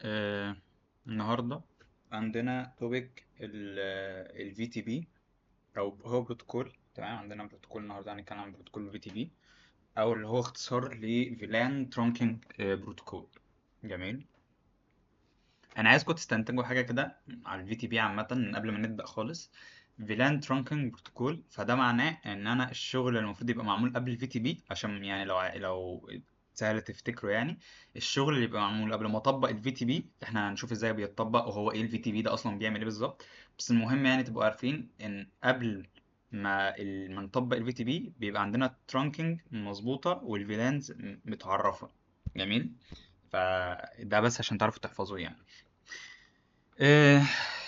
آه، النهاردة عندنا توبيك ال VTP أو هو بروتوكول. تمام، عندنا بروتوكول النهاردة هنتكلم عن بروتوكول VTP أو اللي هو اختصار لفيلان ترانكينج بروتوكول. جميل. أنا عايزكم تستنتجوا حاجة كده على ال VTP عامة من قبل ما نبدأ خالص. فيلان ترانكينج بروتوكول، فده معناه إن أنا الشغل اللي المفروض يبقى معمول قبل ال VTP، عشان يعني لو سهل تفتكروا يعني. الشغل اللي بيبقى معمول قبل ما اطبق الفي تي بي، احنا هنشوف ازاي بيتطبق وهو ايه الفي تي بي ده اصلا بيعمل ايه بالظبط. بس المهم يعني تبقوا عارفين ان قبل ما نطبق الفي تي بي بيبقى عندنا ترانكينج مظبوطه والفيلانز متعرفه. جميل. فده بس عشان تعرفوا تحفظوه يعني. إيه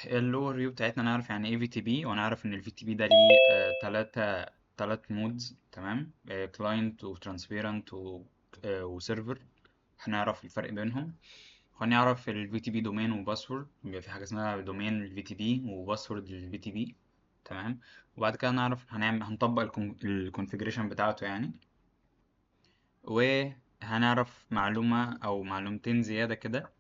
اللور فيو بتاعتنا، نعرف يعني ايه في تي بي، ونعرف ان الفي تي بي ده ليه تلات مودز. تمام، كلاينت وترانسبيرنت وسيرفر. هنعرف الفرق بينهم. هنعرف ال VTP دومين وباسورد، بيبقى في حاجة اسمها دومين ال VTP وباسورد لل VTP. تمام. وبعد كده نعرف هنطبق الكونفيجريشن بتاعته يعني. وهنعرف معلومة أو معلومتين زيادة كده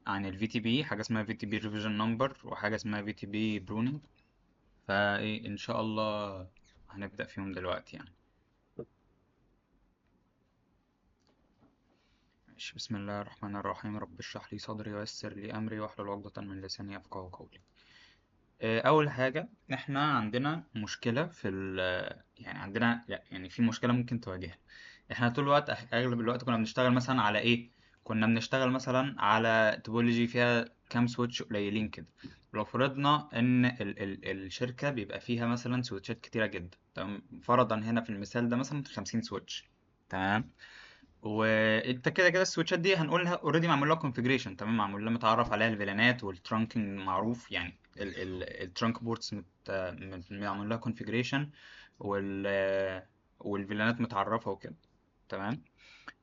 عن ال VTP، حاجة اسمها VTP revision number وحاجة اسمها VTP pruning. فايه إن شاء الله هنبدأ فيهم دلوقتي يعني. ماشي. بسم الله الرحمن الرحيم. رب اشرح لي صدري ويسر لي أمري واحلل عقدة من لساني يفقهوا قولي. اول حاجه احنا عندنا مشكله في يعني عندنا، لا يعني في مشكله ممكن تواجهنا. احنا طول الوقت اغلب الوقت كنا بنشتغل مثلا على ايه؟ كنا بنشتغل مثلا على توبولوجي فيها كام سويتش قليلين كده. لو فرضنا ان ال الشركه بيبقى فيها مثلا سويتشات كتيره جدا، تمام، فرضا هنا في المثال ده مثلا 50 سويتش. تمام. وانت كده كده السويتشات دي هنقولها اوريدي معمول لها كونفيجريشن، تمام، معمول لها متعرف عليها الفيلانات والترانكينج معروف يعني. الترانك بورتس معمول لها كونفيجريشن والفيلانات متعرفه وكده. تمام.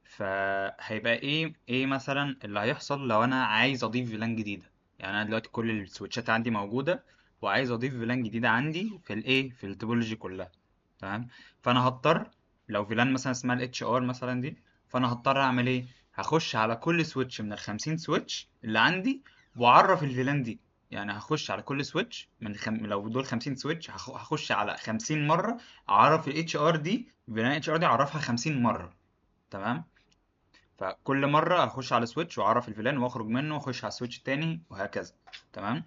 فهيبقى ايه مثلا اللي هيحصل لو انا عايز اضيف فيلان جديده؟ يعني انا دلوقتي كل السويتشات عندي موجوده، وعايز اضيف فيلان جديده عندي في التوبولوجي كلها. تمام. فانا هضطر، لو فيلان مثلا اسمها الاتش ار مثلا دي، فانا هضطر اعمل ايه؟ هخش على كل سويتش من ال50 سويتش اللي عندي واعرف الفيلان دي. يعني هخش على كل سويتش لو دول 50 سويتش هخش على 50 مره اعرف الاتش ار دي، فيلان اتش ار دي اعرفها 50 مره. تمام. فكل مرة هخش على سويتش واعرف الفلان واخرج منه واخش على السويتش التاني وهكذا. تمام.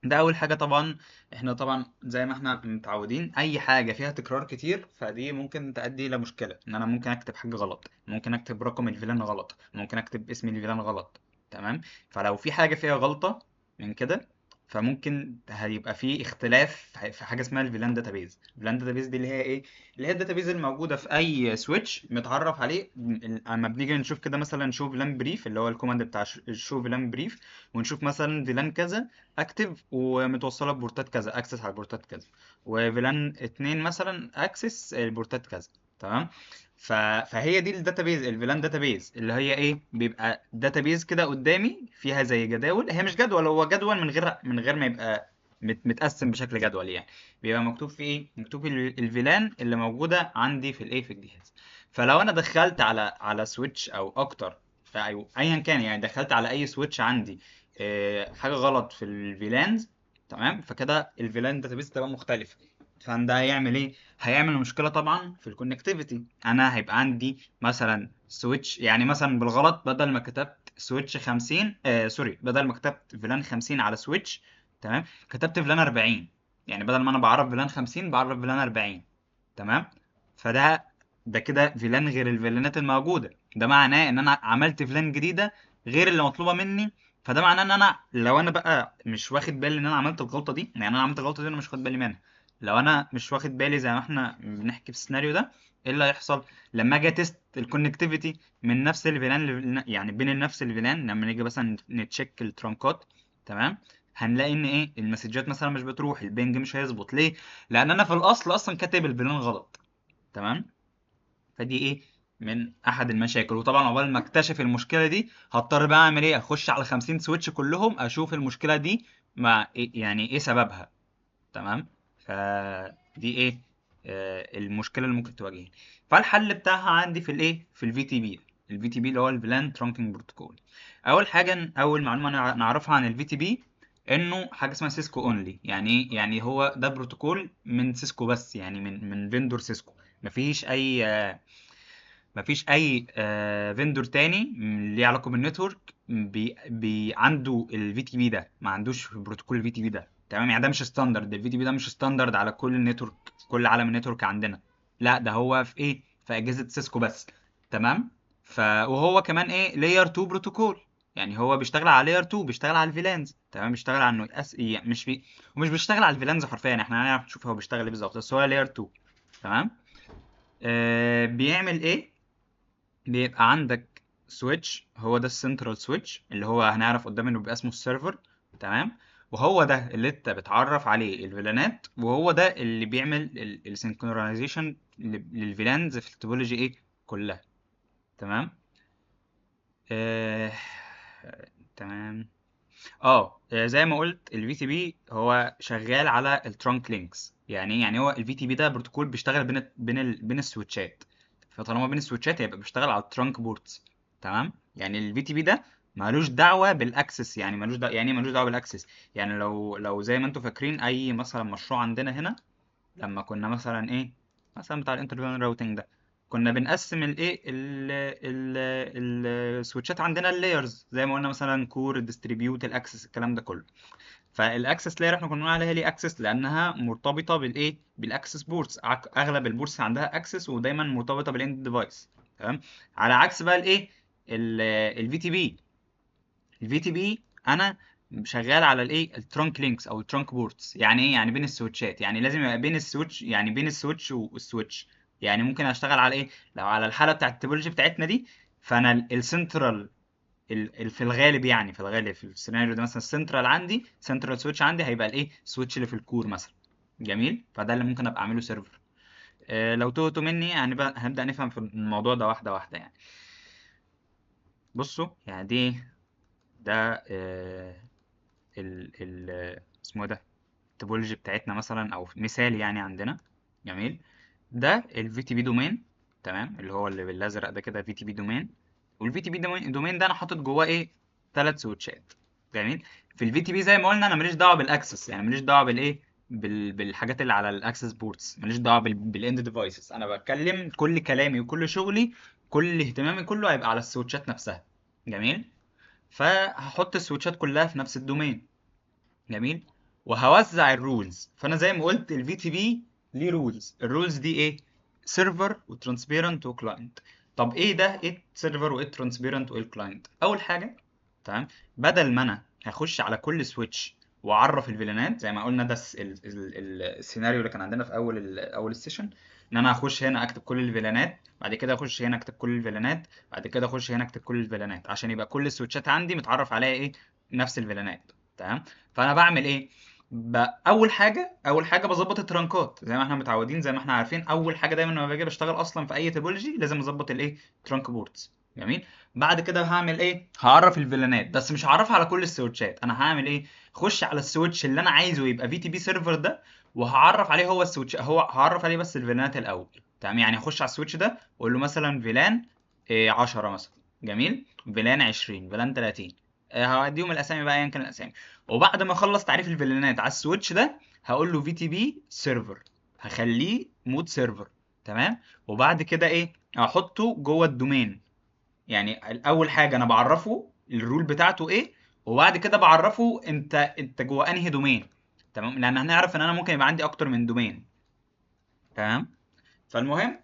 ده اول حاجة طبعا. احنا طبعا زي ما احنا متعودين اي حاجة فيها تكرار كتير فدي ممكن تؤدي الى مشكلة، ان انا ممكن اكتب حاجة غلط، ممكن اكتب رقم الفلان غلط، ممكن اكتب اسم الفلان غلط. تمام. فلو في حاجة فيها غلطة من كده، فممكن هيبقى في اختلاف في حاجه اسمها الفيلان داتابيز. الفيلان داتابيز دي اللي هي ايه؟ اللي هي الداتابيز الموجوده في اي سويتش متعرف عليه. اما بنيجي نشوف كده مثلا شو فيلان بريف، اللي هو الكوماند بتاع شو فيلان بريف، ونشوف مثلا فيلان كذا اكتف ومتوصله ببورتات كذا، اكسس على البورتات كذا، وفيلان اتنين مثلا اكسس البورتات كذا. تمام. فهي دي الداتابيز، الفيلان داتابيز، اللي هي ايه؟ بيبقى داتابيز كده قدامي فيها زي جداول، هي مش جدول، هو جدول من غير ما يبقى متقسم بشكل جدول يعني. بيبقى مكتوب فيه ايه؟ مكتوب الفيلان اللي موجوده عندي في الايه، في الجهاز. فلو انا دخلت على سويتش او اكتر، أو ايا كان يعني، دخلت على اي سويتش عندي حاجه غلط في الفيلانز، تمام، فكده الفيلان داتابيز تبقى مختلفه. فده هيعمل ايه؟ هيعمل مشكله طبعا في الكونكتيفيتي. انا هيبقى عندي مثلا سويتش، يعني مثلا بالغلط بدل ما كتبت سويتش 50، سوري، بدل ما كتبت فيلان 50 على سويتش، تمام، كتبت فيلان 40. يعني بدل ما انا بعرف فيلان 50 بعرف فيلان 40. تمام. فده كده فيلان غير الفيلانات الموجوده. ده معناه ان انا عملت فيلان جديده غير اللي مطلوبه مني. فده معناه ان انا لو انا بقى مش واخد بالي ان انا عملت الغلطه دي، يعني انا عملت الغلطه دي انا مش واخد بالي منها. لو انا مش واخد بالي زي ما احنا بنحكي في السيناريو ده، ايه اللي هيحصل؟ لما اجي تيست الكونكتيفيتي من نفس الفيلان يعني بين نفس الفيلان، لما نيجي مثلا نتشيك الترانكات، تمام، هنلاقي ان ايه؟ المسجات مثلا مش بتروح، البنج مش هيظبط. ليه؟ لان انا في الاصل اصلا كاتب الفيلان غلط. تمام. فدي ايه؟ من احد المشاكل. وطبعا عقبال ما اكتشف المشكله دي هضطر بقى اعمل ايه؟ اخش على 50 سويتش كلهم اشوف المشكله دي مع إيه، يعني ايه سببها. تمام. فدي ايه؟ المشكله اللي ممكن تواجهني. فالحل بتاعها عندي في الايه؟ في الفي تي بي. الفي تي بي اللي هو الفلان ترانكينج بروتوكول. اول حاجه، اول معلومه نعرفها عن الفي تي بي انه حاجه اسمها سيسكو اونلي. يعني ايه؟ يعني هو ده بروتوكول من سيسكو بس، يعني من فيندور سيسكو. مفيش اي مفيش اي فيندور تاني ليه علاقه بالنتورك عنده الفي تي بي ده، ما عندوش بروتوكول الفي تي بي ده. تمام؟ يعني ده مش ستاندرد، الفي تي بي ده مش ستاندرد على كل النتورك، كل عالم النتورك عندنا. لا، ده هو في ايه، في اجهزه سيسكو بس. تمام؟ وهو كمان ايه، لاير 2 بروتوكول. يعني هو بيشتغل على لاير 2، بيشتغل على الفيلانز. تمام؟ بيشتغل على انه يعني ومش بيشتغل على الفيلانز حرفيا، احنا هنعرف نشوف هو بيشتغل ايه بالظبط، بس هو لاير 2. تمام؟ بيعمل ايه؟ بيبقى عندك سويتش، هو ده السنترال سويتش اللي هو هنعرف قدام انه بيبقى اسمه السيرفر. تمام؟ وهو ده اللي انت بتعرف عليه الفيلانات، وهو ده اللي بيعمل السينكرونايزيشن للفيلانز في التوبولوجي ايه كلها. تمام؟ آه... تمام. زي ما قلت الفي تي بي هو شغال على الترانك لينكس. يعني ايه؟ يعني هو الفي تي بي ده بروتوكول بيشتغل بين السويتشات. فطالما بين السويتشات هيبقى بيشتغل على الترانك بورتس. تمام؟ يعني الفي تي بي ده مالوش دعوه بالاكسس. يعني مالوش دعوه، يعني إيه مالوش دعوه بالاكسس؟ يعني لو زي ما انتم فاكرين اي مثلا مشروع عندنا هنا، لما كنا مثلا ايه، مثلا بتاع الانترنت راوتنج ده، كنا بنقسم الايه السويتشات عندنا اللايرز، زي ما قلنا مثلا كور، ديستريبيوت، الاكسس، الكلام ده كله. فالاكسس لاير احنا كنا بنقول عليها ليه اكسس، لانها مرتبطه بالايه، بالاكسس بورتس. اغلب البورتس عندها اكسس، ودايما مرتبطه بالاند ديفايس. تمام؟ على عكس بقى الايه، الفي تي بي. الفي تي بي انا شغال على الايه، الترانك لينكس او الترانك بورتس. يعني ايه؟ يعني بين السويتشات. يعني لازم يبقى بين السويتش، يعني بين السويتش والسويتش. يعني ممكن اشتغل على ايه، لو على الحاله بتاعت التوبولوجي بتاعتنا دي، فانا السنترال في الغالب، يعني في الغالب في السيناريو ده مثلا السنترال عندي، سنترال سويتش عندي هيبقى الايه، سويتش اللي في الكور مثلا. جميل؟ فده اللي ممكن ابقى اعمله سيرفر. لو توهتوا مني يعني بقى هنبدأ نفهم في الموضوع ده واحده واحده يعني. بصوا، يعني ده اسمه إيه ده، التوبولوجي بتاعتنا مثلا، او مثال يعني عندنا. جميل؟ ده الفي تي بي دومين. تمام؟ اللي هو اللي بالازرق ده كده في تي بي دومين. والفي تي بي دومين ده انا حاطط جواه ايه، 3 سويتشات. جميل؟ في الفي تي بي زي ما قلنا انا ماليش دعوه بالاكسس، يعني ماليش دعوه بالايه، بالحاجات اللي على الاكسس بورتس، ماليش دعوه بالاند ديفايسز. انا بتكلم كل كلامي وكل شغلي، كل اهتمامي كله هيبقى على السويتشات نفسها. جميل؟ فهحط السويتشات كلها في نفس الدومين. جميل؟ وهوزع الرولز. فانا زي ما قلت الفي تي بي ليه رولز. الرولز دي ايه؟ سيرفر وترانسبيرنت وكلاينت. طب ايه ده، ايه سيرفر وايه ترانسبيرنت وايه الكلاينت؟ اول حاجه، تمام، بدل ما انا هخش على كل سويتش واعرف الفيلانات زي ما قلنا، ده السيناريو اللي كان عندنا في اول السيشن، ان انا هخش هنا اكتب كل الفيلانات، بعد كده اخش هنا اكتب كل الفيلانات، بعد كده اخش هنا اكتب كل الفيلانات، عشان يبقى كل السويتشات عندي متعرف عليها ايه، نفس الفيلانات. تمام؟ فانا بعمل ايه، اول حاجه بظبط الترانكات زي ما احنا متعودين، زي ما احنا عارفين. اول حاجه دايما لما باجي بشتغل اصلا في اي توبولوجي لازم اظبط الايه، ترانك بورتس. جميل؟ بعد كده هعمل ايه، هعرف الفيلانات، بس مش هعرفها على كل السويتشات. انا هعمل ايه، اخش على السويتش اللي انا عايزه يبقى في تي بي سيرفر ده، وهعرف عليه هو السويتش، هو هعرف عليه بس الفيلانات الاول. تمام؟ يعني اخش على السويتش ده واقول له مثلا فيلان 10 مثلا. جميل؟ فيلان 20، فيلان 30. هوديهم الاسامي بقى ايا كان الاسامي. وبعد ما اخلص تعريف الفيلانات على السويتش ده، هقول له في تي بي سيرفر، هخليه مود سيرفر. تمام؟ وبعد كده ايه، احطه جوه الدومين. يعني اول حاجه انا بعرفه الرول بتاعته ايه، وبعد كده بعرفه انت جوه انهي دومين. تمام؟ لان هنعرف ان انا ممكن يبقى عندي اكتر من دومين. تمام؟ فالمهم،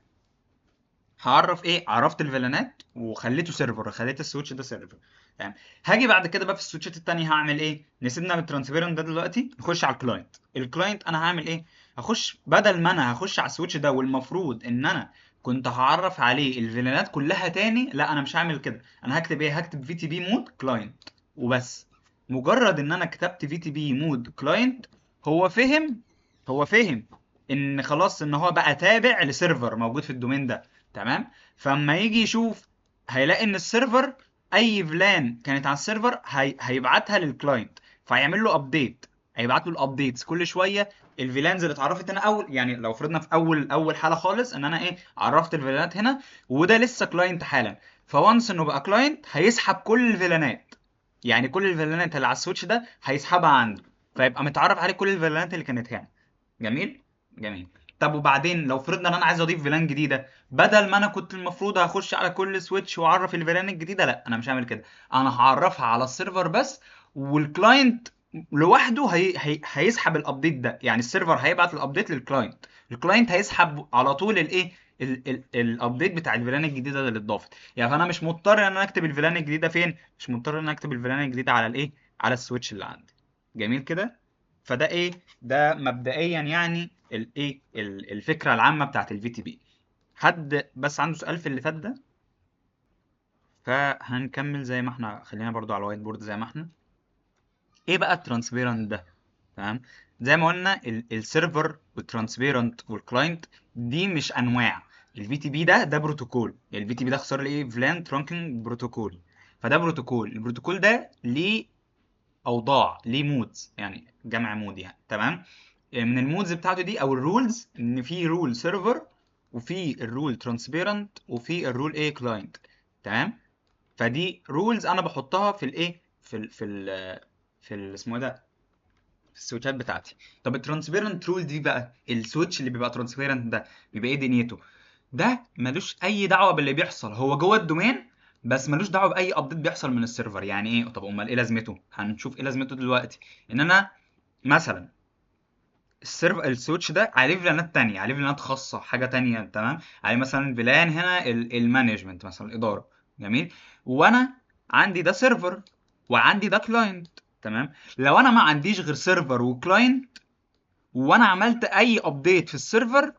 هعرف ايه، عرفت الفيلانات وخليته سيرفر، خليت السويتش ده سيرفر. تمام؟ هاجي بعد كده بقى في السويتشات التانية هعمل ايه، نسيبنا من الترانسبيرنت ده دلوقتي، نخش على الكلاينت. الكلاينت انا هعمل ايه، هخش بدل ما انا هخش على السويتش ده والمفروض ان انا كنت هعرف عليه الفيلانات كلها تاني، لا انا مش هعمل كده. انا هكتب ايه، هكتب في تي بي مود كلاينت وبس. مجرد ان انا كتبت في تي بي مود كلاينت، هو فهم، هو فهم ان خلاص ان هو بقى تابع لسيرفر موجود في الدومين ده. تمام؟ فاما يجي يشوف هيلاقي ان السيرفر، اي فلان كانت على السيرفر هيبعتها للكلاينت، فهيعمل له ابديت، هيبعت له الابديتس كل شويه. الفيلانز اللي اتعرفت انا اول، يعني لو فرضنا في اول حاله خالص ان انا ايه، عرفت الفيلانات هنا، وده لسه كلاينت حالا، فوانس انه بقى كلاينت هيسحب كل الفيلانات. يعني كل الفيلانات اللي على السويتش ده هيسحبها عنده، فيبقى متعرف عليه كل الفيلانات اللي كانت هنا. جميل. جميل. طب وبعدين لو فرضنا ان انا عايز اضيف فيلان جديده، بدل ما انا كنت المفروض هخش على كل سويتش واعرف الفيلان الجديده، لا انا مش هعمل كده. انا هعرفها على السيرفر بس، والكلاينت لوحده هيسحب الابديت ده. يعني السيرفر هيبعت الابديت للكلاينت، الكلاينت هيسحب على طول الايه، الابديت بتاع الفيلان الجديده اللي اتضافت. يعني فانا مش مضطر ان انا اكتب الفيلان الجديده فين، مش مضطر ان انا اكتب الفيلان الجديده على الايه، على السويتش اللي عندي. جميل كده. فده ايه، ده مبدئيا يعني الايه الفكره العامه بتاعت الفي تي بي. حد بس عنده سؤال في اللي فات ده؟ فهنكمل زي ما احنا، خلينا برضو على الوايت بورد زي ما احنا. ايه بقى الترانسبيرنت ده؟ تمام. زي ما قلنا السيرفر والترانسبيرنت والكلاينت دي مش انواع. الفي تي بي ده بروتوكول. الفي تي بي ده اختصار لايه؟ فلان ترانكينج بروتوكول. فده بروتوكول، البروتوكول ده ليه اوضاع، ليه مودز، يعني جمع مود يعني. تمام. من المودز بتاعته دي او الرولز، ان في رول سيرفر، وفي الرول ترانسبيرنت، وفي الرول ايه كلاينت. تمام. فدي رولز انا بحطها في الايه، اسمه إيه ده، في السويتشات بتاعتي. طب الترانسبيرنت رول دي بقى، السويتش اللي بيبقى ترانسبيرنت ده بيبقى ايه دنيته؟ ده ملوش اي دعوه باللي بيحصل، هو جوه الدومين بس ملوش دعوه باي ابديت بيحصل من السيرفر. يعني ايه؟ طب امال ايه لازمته؟ هنشوف ايه لازمته دلوقتي. ان انا مثلا السويتش ده عليه فيلانات تانية، عليه فيلانات خاصة حاجة تانية. تمام. عليه مثلا فيلان هنا المانجمنت مثلا، الإدارة. جميل. وأنا عندي ده سيرفر وعندي ده كلاينت. تمام. لو أنا ما عنديش غير سيرفر وكلاينت، وأنا عملت أي أبديت في السيرفر،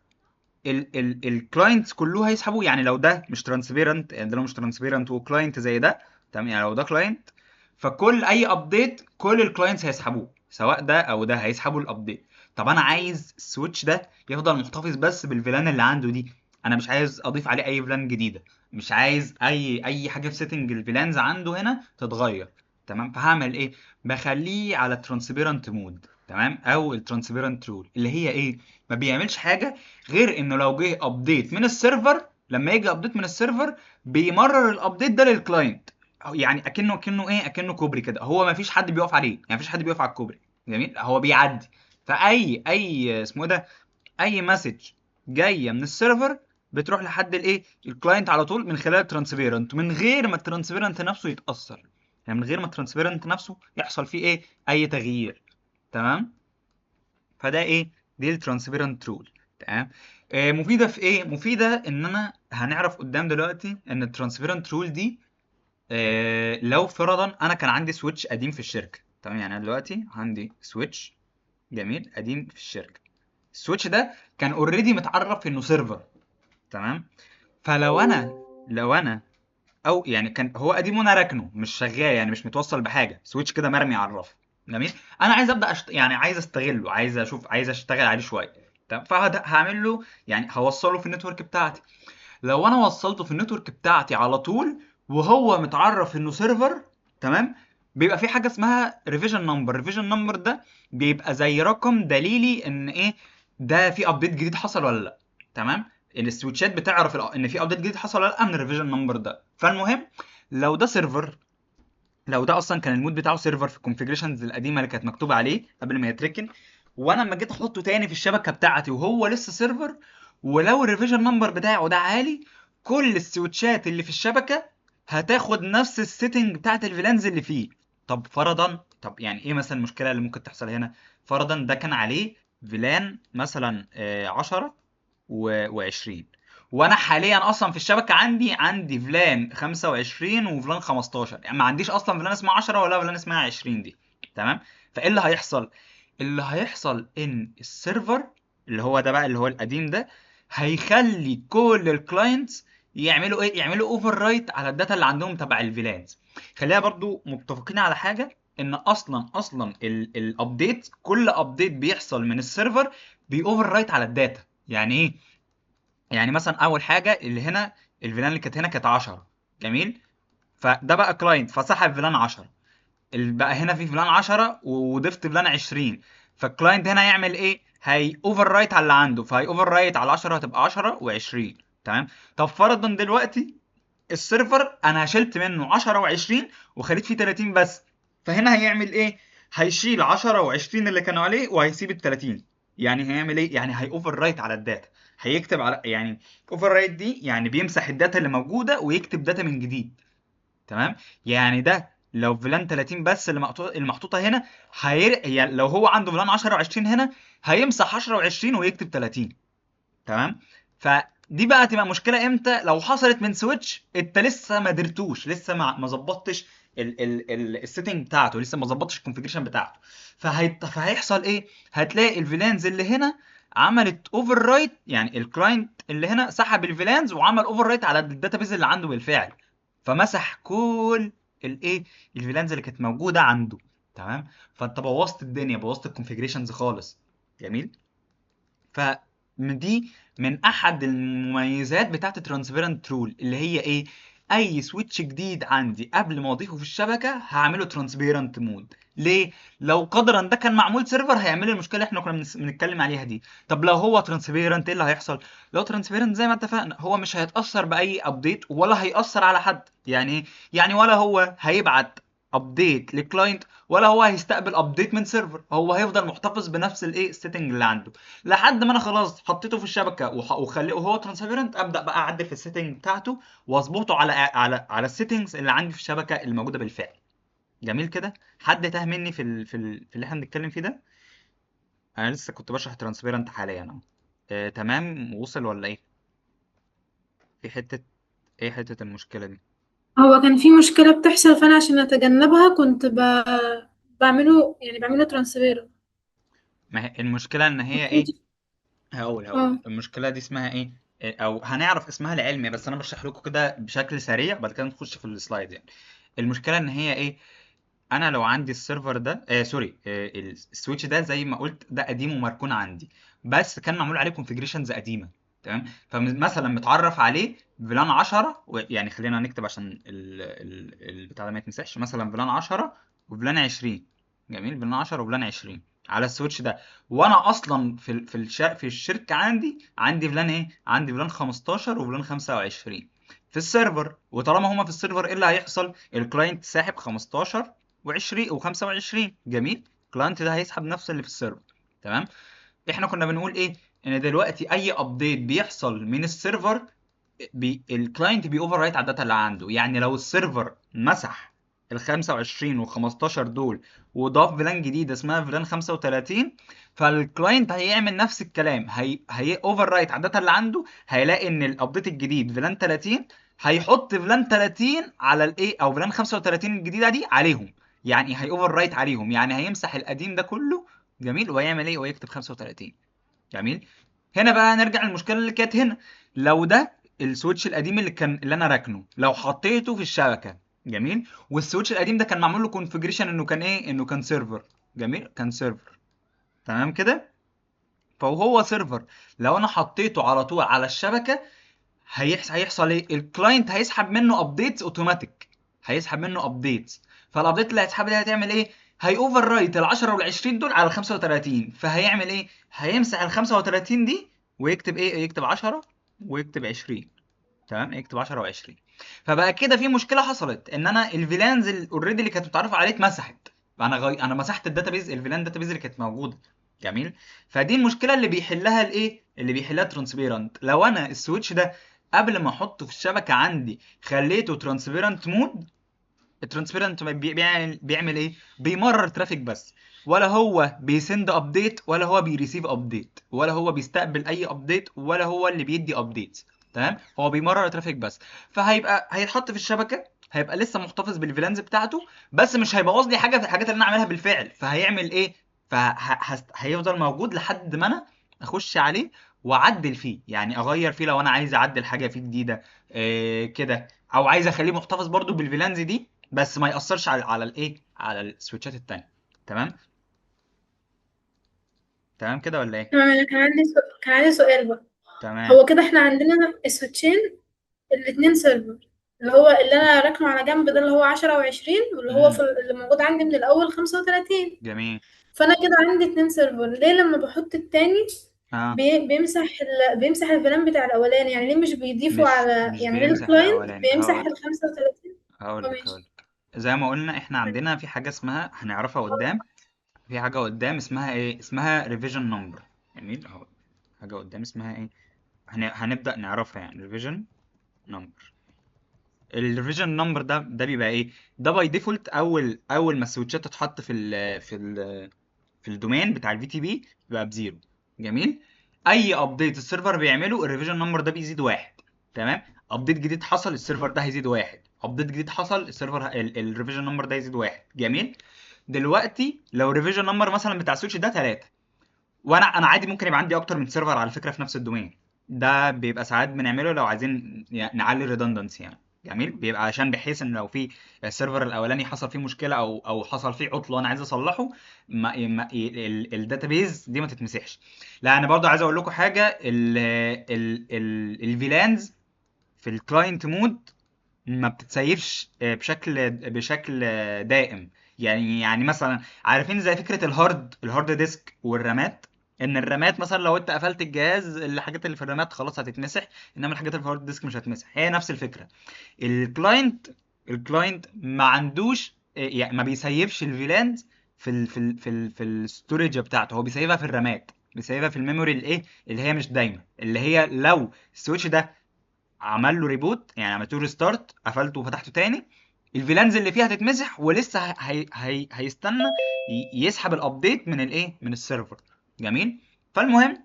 الكلاينتس كله هيسحبوه. يعني لو ده مش ترانسبيرنت، يعني ده لو مش ترانسبيرنت وكلاينت زي ده، تمام، يعني لو ده كلاينت، فكل اي ابديت كل الكلاينتس هيسحبوه، سواء ده او ده هيسحبوا الابديت. طب انا عايز السويتش ده يفضل محتفظ بس بالفلان اللي عنده دي، انا مش عايز اضيف عليه اي فلان جديده، مش عايز اي حاجه في سيتنج الفلانز عنده هنا تتغير. تمام. فهعمل ايه؟ بخليه على ترانسبيرنت مود. تمام. او الترانسبيرنت رول اللي هي ايه، ما بيعملش حاجه غير انه لو جه ابديت من السيرفر، لما يجي ابديت من السيرفر بيمرر الابديت ده للكلاينت. يعني اكنه ايه، اكنه كوبري كده، هو ما فيش حد بيقف عليه، يعني ما فيش حد بيقف على الكوبري. جميل. هو بيعدي. فاي اسمه إيه ده، اي مسج جايه من السيرفر بتروح لحد الايه، الكلاينت على طول من خلال الترانسبيرنت، من غير ما الترانسبيرنت نفسه يتاثر. يعني من غير ما الترانسبيرنت نفسه يحصل فيه ايه، اي تغيير. تمام. فده ايه، دي الترانسبيرنت رول. تمام. مفيده في ايه؟ مفيده ان انا هنعرف قدام دلوقتي ان الترانسبيرنت رول دي، لو فرضا انا كان عندي سويتش قديم في الشركه. تمام. يعني انا دلوقتي عندي سويتش جميل قديم في الشركه، السويتش ده كان اوريدي متعرف انه سيرفر. تمام. فلو انا او يعني كان هو قديم وانا راكنه مش شغال، يعني مش متوصل بحاجه، سويتش كده مرمي على الرف. جميل. انا عايز ابدا يعني عايز استغله، عايز اشوف، عايز اشتغل عليه شويه. تمام. فهعمل له يعني هوصله في النتورك بتاعتي. لو انا وصلته في النتورك بتاعتي على طول وهو متعرف انه سيرفر، تمام، بيبقى في حاجه اسمها ريفيجن نمبر. ريفيجن نمبر ده بيبقى زي رقم دليلي ان ايه، ده في ابديت جديد حصل ولا لا. تمام. السويتشات بتعرف ان في ابديت جديد حصل ولا لا من الريفيجن نمبر ده. فالمهم، لو ده سيرفر، لو ده اصلا كان المود بتاعه سيرفر في الكونفيجريشنز القديمه اللي كانت مكتوبه عليه قبل ما يتركن، وانا لما جيت احطه تاني في الشبكه بتاعتي وهو لسه سيرفر، ولو الريفيجن نمبر بتاعه ده عالي، كل السويتشات اللي في الشبكه هتاخد نفس السيتنج بتاعت الفيلانز اللي فيه. طب فرضا، طب يعني ايه مثلا المشكله اللي ممكن تحصل هنا؟ فرضا ده كان عليه فيلان مثلا 10 و20، وانا حاليا اصلا في الشبكه عندي فلان 25 وفلان 15، يعني ما عنديش اصلا فلان اسمها 10 ولا فلان اسمها 20 دي. تمام. فايه اللي هيحصل؟ اللي هيحصل ان السيرفر اللي هو ده بقى، اللي هو القديم ده، هيخلي كل الكلاينتس يعملوا ايه، يعملوا اوفر رايت على الداتا اللي عندهم تبع الفيلانز. خلينا برضو متفقين على حاجه، ان اصلا الابديت، كل ابديت بيحصل من السيرفر بيوفر رايت على الداتا. يعني ايه؟ يعني مثلا اول حاجه اللي هنا، الفيلان اللي كانت هنا كانت 10. جميل. فده بقى كلاينت فسحب فيلان 10، بقى هنا في فيلان 10 وضفت فيلان 20، فالكلاينت هنا هيعمل ايه، هي اوفر رايت على اللي عنده، فهي اوفر رايت على 10 هتبقى 10 و20. تمام. طب فرضا دلوقتي السيرفر انا شلت منه 10 و20 وخليت فيه 30 بس، فهنا هيعمل ايه؟ هيشيل 10 و20 اللي كانوا عليه وهيسيب ال 30. يعني هيعمل ايه؟ يعني هي اوفر رايت على الداتا. هيكتب على يعني اوفر رايت دي يعني بيمسح الداتا اللي موجوده ويكتب داتا من جديد. تمام. يعني ده لو فيلان 30 بس المحطوطه هنا، يعني لو هو عنده فيلان 10 و20 هنا، هيمسح 10 و20 ويكتب 30. تمام. فدي بقى تبقى مشكله امتى؟ لو حصلت من سويتش انت لسه ما درتوش، لسه ما ظبطتش السيتنج بتاعته، لسه ما ظبطتش الكونفيجريشن بتاعته. فهيحصل ايه؟ هتلاقي الفيلانز اللي هنا عملت اوفر رايت، يعني الكلاينت اللي هنا سحب الفيلانز وعمل اوفر رايت على الداتابيز اللي عنده بالفعل، فمسح كل الايه، الفيلانز اللي كانت موجوده عنده. تمام. فانت بوظت الدنيا، بوظت الكونفيجريشنز خالص. جميل. فدي من احد المميزات بتاعت الترانسبيرنت رول، اللي هي ايه؟ اي سويتش جديد عندي قبل ما اضيفه في الشبكه هعمله ترانسبيرنت مود. ليه؟ لو قدرا ده كان معمول سيرفر هيعمل لي المشكله اللي احنا كنا بنتكلم عليها دي. طب لو هو ترانسبيرنت ايه اللي هيحصل؟ لو ترانسبيرنت زي ما اتفقنا هو مش هيتاثر باي ابديت ولا هيأثر على حد. يعني ايه؟ يعني ولا هو هيبعت ابديت لكلاينت ولا هو هيستقبل ابديت من سيرفر، هو هيفضل محتفظ بنفس الايه، السيتنج اللي عنده لحد ما انا خلاص حطيته في الشبكه وخليه وهو ترانسبيرنت، ابدا بقى اعدل في السيتنج بتاعته واظبطه على السيتنجز اللي عندي في الشبكه الموجوده بالفعل. جميل كده. حد تاه مني في اللي احنا بنتكلم فيه ده؟ انا لسه كنت بشرح ترانسبيرنت حاليا اهو. تمام، وصل ولا ايه؟ في حته، ايه حته المشكله دي؟ هو كان في مشكلة بتحصل، فأنا عشان أتجنبها كنت بعمله ترانسفير. ما هي المشكله ان هي ايه؟ وكنت هقول اه المشكله دي اسمها ايه. او هنعرف اسمها العلمي، بس انا بشرح لكم كده بشكل سريع بعد كده نخش في السلايد يعني. المشكله ان هي ايه؟ انا لو عندي السيرفر ده سوري، السويتش ده زي ما قلت ده قديم ومركون عندي، بس كان معمول عليه كونفيجريشنز قديمه. تمام. فمثلا متعرف عليه فيلان 10 يعني خلينا نكتب عشان البتاع ده ما يتمسحش، مثلا فيلان 10 وفيلان 20. جميل. فيلان 10 وفيلان 20 على السويتش ده. وانا اصلا في الشركه عندي فيلان ايه، عندي فيلان 15 وفيلان 25 في السيرفر. وطالما هما في السيرفر ايه اللي هيحصل؟ الكلاينت ساحب 15 و20 و25. جميل. الكلاينت ده هيسحب نفس اللي في السيرفر. تمام. احنا كنا بنقول ايه؟ ان دلوقتي اي ابديت بيحصل من السيرفر الكلاينت بيوفر رايت على الداتا اللي عنده. يعني لو السيرفر مسح ال 25 وال 15 دول وضاف فيلان جديده اسمها فيلان 35، فالكلاينت هيعمل نفس الكلام، هي اوفر رايت على الداتا اللي عنده، هيلاقي ان الابديت الجديد فيلان 30، هيحط فيلان 30 على الايه، او فيلان 35 الجديده دي عليهم. يعني هي اوفر رايت عليهم، يعني هيمسح القديم ده كله. جميل. ويعمل ايه؟ ويكتب 35. جميل. هنا بقى نرجع للمشكله اللي كانت هنا. لو ده السويتش القديم اللي انا راكنه، لو حطيته في الشبكه. جميل. والسويتش القديم ده كان معمول له كونفيجريشن انه كان ايه، انه كان سيرفر. جميل، كان سيرفر. تمام كده. فهو سيرفر، لو انا حطيته على طول على الشبكه، هيحصل ايه؟ الكلاينت هيسحب منه ابديتس اوتوماتيك، هيسحب منه ابديتس. فالابديت اللي هيسحبها دي هتعمل ايه؟ هي اوفر رايت ال 10 وال 20 دول على ال 35. فهيعمل ايه؟ هيمسح ال 35 دي ويكتب ايه؟ يكتب 10 ويكتب 20. تمام. يكتب 10 و20. فبقى كده في مشكله حصلت، ان انا الفيلانز اوريدي اللي كانت متعرفه عليه اتمسحت. انا مسحت الداتابيز، الفيلان داتابيز اللي كانت موجوده. جميل. فدي المشكله اللي بيحلها الايه، اللي بيحلها ترانسبيرنت. لو انا السويتش ده قبل ما احطه في الشبكه عندي خليته ترانسبيرنت مود، الترانسبيرنت بيعمل ايه؟ بيمرر ترافيك بس، ولا هو بيسند ابديت ولا هو بيريسيف ابديت ولا هو بيستقبل اي ابديت ولا هو اللي بيدي ابديت. تمام. هو بيمرر ترافيك بس. فهيبقى هيتحط في الشبكه، هيبقى لسه محتفظ بالفيلانز بتاعته، بس مش هيبوظ لي حاجه في الحاجات اللي انا عاملها بالفعل. فهيعمل ايه؟ فهيفضل موجود لحد ما انا اخش عليه واعدل فيه، يعني اغير فيه لو انا عايز اعدل حاجه فيه جديده كده، او عايز اخليه محتفظ برضو بالفيلانز دي بس ما يأثرش على الايه، على السويتشات التانية. تمام. تمام كده ولا ايه؟ تمام. أنا كان عندي سؤال بقى. تمام. هو كده احنا عندنا السويتشين الاتنين سيرفر، اللي هو اللي أنا راكنه على جنب ده اللي هو 10 و20، واللي هو امم. اللي موجود عندي من الأول 35. جميل. فأنا كده عندي اتنين سيرفر، ليه لما بحط التاني اه. بيمسح الفلان بتاع الأولاني؟ يعني ليه مش بيضيفوا مش على، مش يعني ليه بيمسح الكلاينت الاولاني. بيمسح ال 35؟ هقول اه لك ماشي. زي ما قلنا احنا عندنا في حاجه اسمها، هنعرفها قدام، في حاجه قدام اسمها ايه، اسمها ريفيجن نمبر. جميل اهو، حاجه قدام اسمها ايه، هنبدا نعرفها يعني ريفيجن نمبر. الريفيجن نمبر ده بيبقى ايه، ده باي ديفولت اول ما السويتشات تتحط في الدومين بتاع الفي تي بي بيبقى بزيرو. جميل. اي ابديت السيرفر بيعمله الريفيجن نمبر ده بيزيد واحد. تمام. ابديت جديد حصل السيرفر ده هيزيد واحد، ابديت جديد حصل السيرفر الريفيجن نمبر ده يزيد واحد. جميل. دلوقتي لو الريفيجن نمبر مثلا بتاع السويتش ده 3، وانا عادي ممكن يبقى عندي اكتر من سيرفر على فكره في نفس الدومين ده، بيبقى ساعات بنعمله لو عايزين نعلي الريدندنسي يعني. جميل. بيبقى عشان بحيث ان لو في السيرفر الاولاني حصل فيه مشكله او حصل فيه عطل وانا عايز اصلحه، ما الداتابيز دي ما تتمسحش. لا انا برضو عايز اقول لكم حاجه، الفيلانز في الكلاينت مود ما بتتسيفش بشكل دائم. يعني مثلا عارفين زي فكره الهارد ديسك والرامات، ان الرامات مثلا لو انت قفلت الجهاز الحاجات اللي في الرامات خلاص هتتمسح، انما الحاجات اللي في الهارد ديسك مش هتتمسح. هي نفس الفكره. الكلاينت الكلاينت ما عندوش يعني ما بيسيفش الفيلانز في الستورج بتاعته، هو بيسيفها في الرامات، بيسيفها في الميموري الايه اللي هي مي دايما، اللي هي لو السويتش ده عمل له ريبوت يعني عملت له ريستارت قفلته وفتحته تاني، الفيلانز اللي فيها هتتمسح ولسه هيستنى يسحب الابديت من الايه، من السيرفر. جميل. فالمهم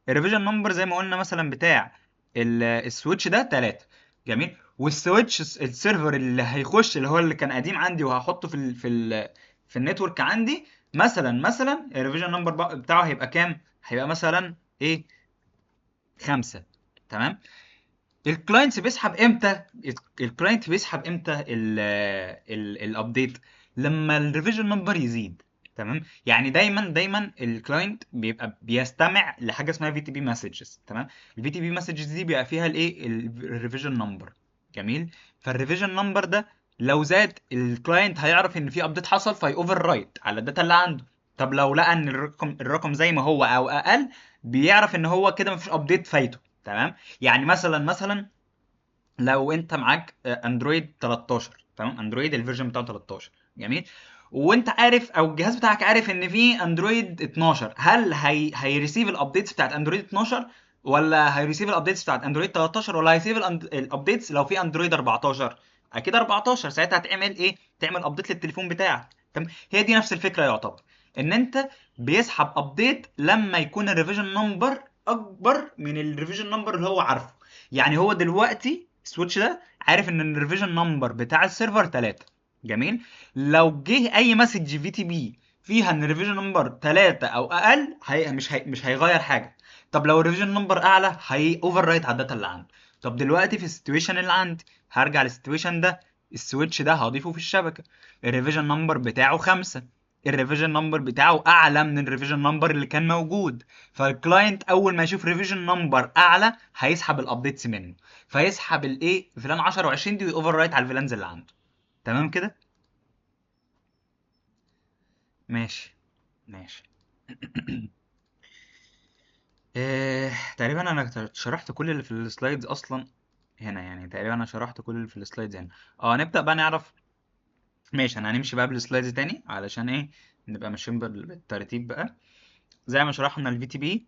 الريفيجن نمبر زي ما قلنا مثلا بتاع السويتش ده 3. جميل. والسويتش السيرفر اللي هيخش اللي هو اللي كان قديم عندي وهحطه في النتورك عندي، مثلا الريفيجن نمبر بتاعه هيبقى كام، هيبقى مثلا ايه، 5. تمام. الكلاينت بيسحب امتى الابديت، لما الريفيجن نمبر يزيد. تمام. يعني دايما الكلاينت بيبقى بيستمع لحاجه اسمها في تي بي مسجز. تمام. الفي تي بي مسجز دي بيبقى فيها الايه، الريفيجن نمبر. جميل. فالريفيجن نمبر ده لو زاد الكلاينت هيعرف ان في ابديت حصل فهي اوفر رايت على الداتا اللي عنده. طب لو لقى ان الرقم زي ما هو او اقل، بيعرف ان هو كده مفيش ابديت فايته. تمام. يعني مثلا لو انت معاك اندرويد 13، تمام، اندرويد الفيرجن بتاعه 13. جميل. وانت عارف او الجهاز بتاعك عارف ان في اندرويد 12، هل هيريسيف الابديتس بتاعت اندرويد 12 ولا هيريسيف الابديتس بتاعت اندرويد 13 ولا هيسيف الابديتس لو في اندرويد 14؟ اكيد 14. ساعتها هتعمل ايه، تعمل ابديت للتليفون بتاعك. تمام. هي دي نفس الفكره يعتبر، ان انت بيسحب ابديت لما يكون الريفيجن نمبر اكبر من الريفيجن نمبر اللي هو عارفه. يعني هو دلوقتي السويتش ده عارف ان الريفيجن نمبر بتاع السيرفر 3. جميل. لو جه اي مسج في تي بي فيها ان الريفيجن نمبر 3 او اقل، مش هيغير حاجه. طب لو الريفيجن نمبر اعلى هي اوفر رايت على الداتا اللي عنده. طب دلوقتي في السيتويشن اللي عندي، هرجع للسيتويشن ده، السويتش ده هضيفه في الشبكه، الريفيجن نمبر بتاعه 5، الريفيجن نمبر بتاعه اعلى من الريفيجن نمبر اللي كان موجود. فالكلاينت اول ما يشوف ريفيجن نمبر اعلى هيسحب الابديتس منه، فيسحب الايه، فيلان 10 و20 دي ويوفر رايت على الفيلانز اللي عنده. تمام كده. ماشي. ماشي. تقريبا انا شرحت كل اللي في السلايدز اصلا هنا، يعني تقريبا انا شرحت كل اللي في السلايدز هنا. نبدأ بقى نعرف. ماشي، انا هنمشي بقى بالسلايدز تاني علشان ايه، نبقى ماشيين بالترتيب بقى. زي ما شرحنا الفي تي بي،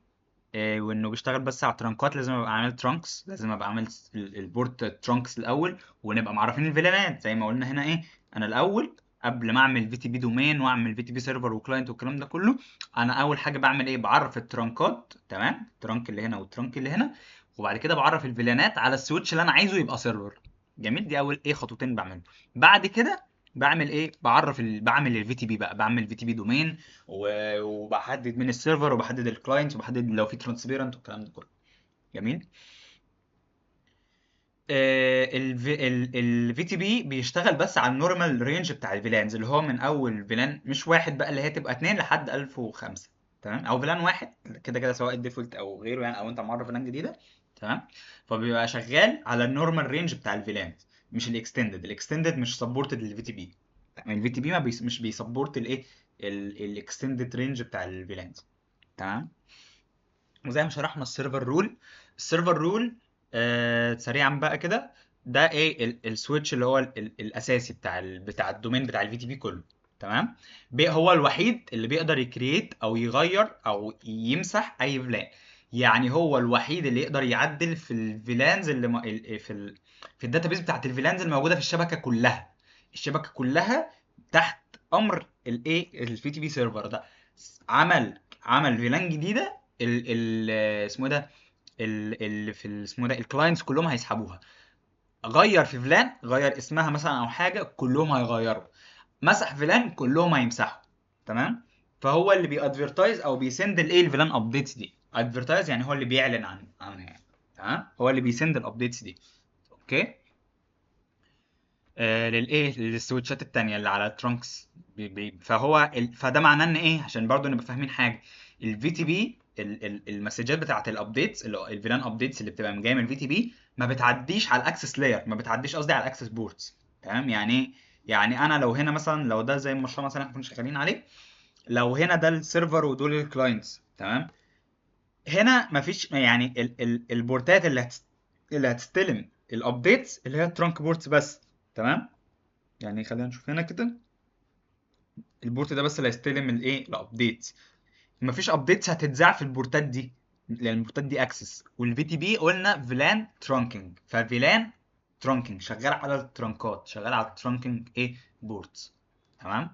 وانه بيشتغل بس على الترانكات، لازم ابقى عامل ترانكس، لازم ابقى عامل البورت ترانكس الاول، ونبقى معرفين الفيلانات زي ما قلنا هنا ايه. انا الاول قبل ما اعمل في تي بي دومين واعمل في تي بي سيرفر وكلاينت والكلام ده كله، انا اول حاجه بعمل ايه، بعرف الترانكات. تمام. الترانك اللي هنا والترانك اللي هنا، وبعد كده بعرف الفيلانات على السويتش اللي انا عايزه يبقى سيرفر. جميل. دي اول ايه خطوتين بعملهم. بعد كده بعمل ايه، بعمل الفي تي بي بقى، بعمل في تي بي دومين، وبحدد من السيرفر وبحدد الكلاينت وبحدد لو في ترانسبيرنت والكلام ده كله. جميل. الفي تي بي بيشتغل بس على النورمال رينج بتاع الفيلانز، اللي هو من اول فيلان مش واحد بقى اللي هي تبقى اتنين لحد 1005. تمام. او فيلان واحد كده كده سواء الديفولت او غيره يعني، او انت معرف فيلان جديده. تمام. فبيبقى شغال على النورمال رينج بتاع الفيلانز، مش الاكستندد مش سبورتد للفي تي بي. الفي تي بي ما مش بيسبورت الايه، الاكستندد رينج بتاع الفيلانز. تمام. وزي ما شرحنا السيرفر رول، السيرفر رول سريعا بقى كده، ده ايه السويتش اللي هو الاساسي بتاع الدومين بتاع الفي تي بي كله. تمام. هو الوحيد اللي بيقدر يكريت او يغير او يمسح اي فلان. يعني هو الوحيد اللي يقدر يعدل في الفيلانز في الداتابيز بتاعت الفيلانز الموجوده في الشبكه كلها. الشبكه كلها تحت امر الايه الفي تي بي سيرفر ده. عمل فيلان جديده، ال اسمه إيه ده، اللي في اسمه ده الكلاينتس كلهم هيسحبوها. غير في فلان، غير اسمها مثلا او حاجه، كلهم هيغيروا. مسح فلان، كلهم هيمسحوا. تمام. فهو اللي بيادفرتايز او بيسند الايه الفلان ابديتس دي. ادفرتايز يعني هو اللي بيعلن عنها يعني. تمام. هو اللي بيسند الابديتس دي. اوكي. للايه للسويتشات التانية اللي على الترانكس. فده معناه ان ايه، عشان برضو نبقى فاهمين حاجه. الفي تي بي المسجات بتاعت الابديتس، اللي الفيلان ابديتس اللي بتبقى جايه من الفي تي بي، ما بتعديش على الاكسس لاير، ما بتعديش قصدي على الاكسس بورتس. تمام. يعني ايه؟ يعني انا لو هنا مثلا، لو ده زي المشروع مثلا احنا كنا شغالين عليه، لو هنا ده السيرفر ودول الكلاينتس. تمام. هنا مفيش يعني البورتات اللي هتستلم الابديتس اللي هي الترانك بورتس بس. تمام. يعني خلينا نشوف هنا كده، البورت ده بس اللي هيستلم الايه الابديتس. مفيش ابديتس هتتذاع في البورتات دي، لان البورتات دي اكسس. والفي تي بي قلنا فيلان ترانكينج، ففيلان ترانكينج شغال على الترانكات، شغال على الترانكينج ايه بورتس. تمام.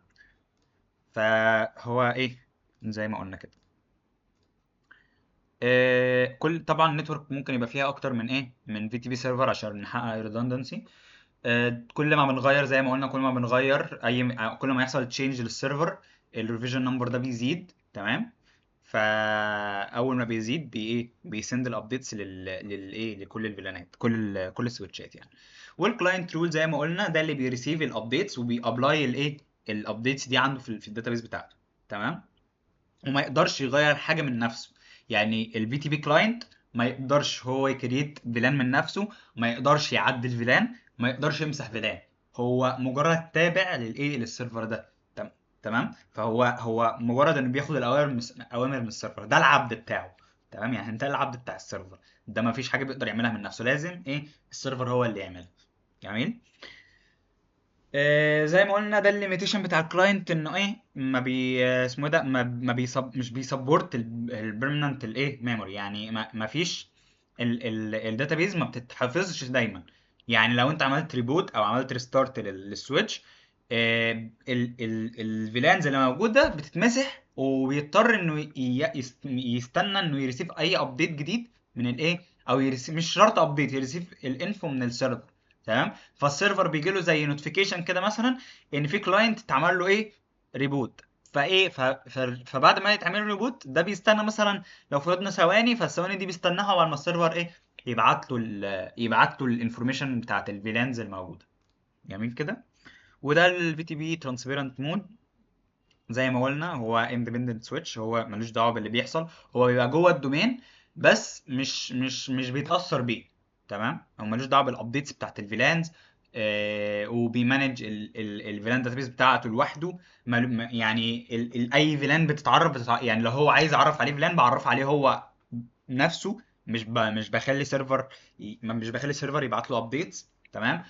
فهو ايه زي ما قلنا كده. كل طبعا النتورك ممكن يبقى فيها اكتر من ايه من في تي بي سيرفر عشان نحقق redundancy. كل ما بنغير زي ما قلنا، كل ما بنغير كل ما يحصل تشينج للسيرفر، الريفيجن نمبر ده بيزيد. تمام. فاول ما بيزيد ايه بيسند الابديتس للايه لكل الفيلانات، كل السويتشات يعني. والكلاينت رول زي ما قلنا ده اللي بيريسيف الابديتس وبيابلاي الايه الابديتس دي عنده في الداتابيس بتاعته. تمام. وما يقدرش يغير حاجه من نفسه. يعني الفي تي بي كلاينت ما يقدرش هو يكريت فيلان من نفسه، ما يقدرش يعدل فيلان، ما يقدرش يمسح فيلان. هو مجرد تابع للايه للسيرفر ده. تمام. فهو مجرد انه بياخد الاوامر من السيرفر ده، العبد بتاعه. تمام. يعني انت العبد بتاع السيرفر ده، ما فيش حاجه بيقدر يعملها من نفسه، لازم ايه السيرفر هو اللي يعملها. جميل. زي ما قلنا ده الليميتيشن بتاع الكلاينت، انه ايه ما بي اسمه إيه ده مش بيسبورت البرمننت الايه ميموري. يعني ما فيش الداتابيز ما بتتحفظش دايما. يعني لو انت عملت ريبوت او عملت ريستارت للسويتش، الفيلانز اللي موجوده بتتمسح، وبيضطر انه يستنى انه يريسيف اي ابديت جديد من الايه، او يريسيف مش شرط ابديت، يريسيف الانفو من السيرفر. تمام. فالسيرفر بيجي له زي نوتيفيكيشن كده مثلا ان في كلاينت اتعمل له ايه ريبوت. فبعد ما يتعمل له ريبوت ده بيستنى مثلا، لو فرضنا ثواني، فالثواني دي بيستناها على ما السيرفر ايه يبعت له الانفورميشن بتاعت الفيلانز الموجوده. جميل كده. وده الفي تي بي ترانسبيرنت مود. زي ما قلنا هو اندبندنت سويتش، هو ملوش دعوه باللي بيحصل، هو بيبقى جوه الدومين بس مش بيتاثر بيه. تمام. هو ملوش دعوه بالابديتس بتاعت الفيلانز. وبيمانج الفيلان داتابيس بتاعته لوحده. يعني اي فيلان يعني لو هو عايز اعرف عليه فيلان بعرف عليه هو نفسه. مش بخلي السيرفر يبعت له ابديتس. تمام.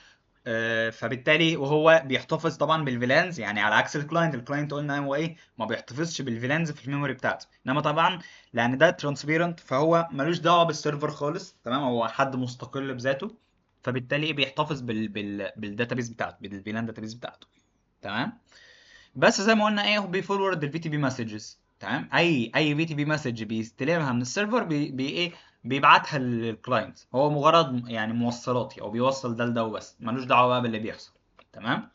فبالتالي وهو بيحتفظ طبعا بالفيلانز، يعني على عكس الكلاينت قلنا هو ايه ما بيحتفظش بالفيلانز في الميموري بتاعته. انما طبعا لان ده ترانسبيرنت فهو ملوش دعوه بالسيرفر خالص. تمام. هو حد مستقل بذاته. فبالتالي إيه بيحتفظ بالداتابيس بتاعته، بالفيلان داتابيس بتاعته. تمام. بس زي ما قلنا ايه هو بيفورورد الفي تي بي مسجز. تمام. اي في تي بي مسج بيستلمها من السيرفر ايه بيبعتها للكلاينت. هو مجرد يعني موصلاتي، او بيوصل ده لده وبس، ملوش دعوه بقى باللي بيحصل. تمام.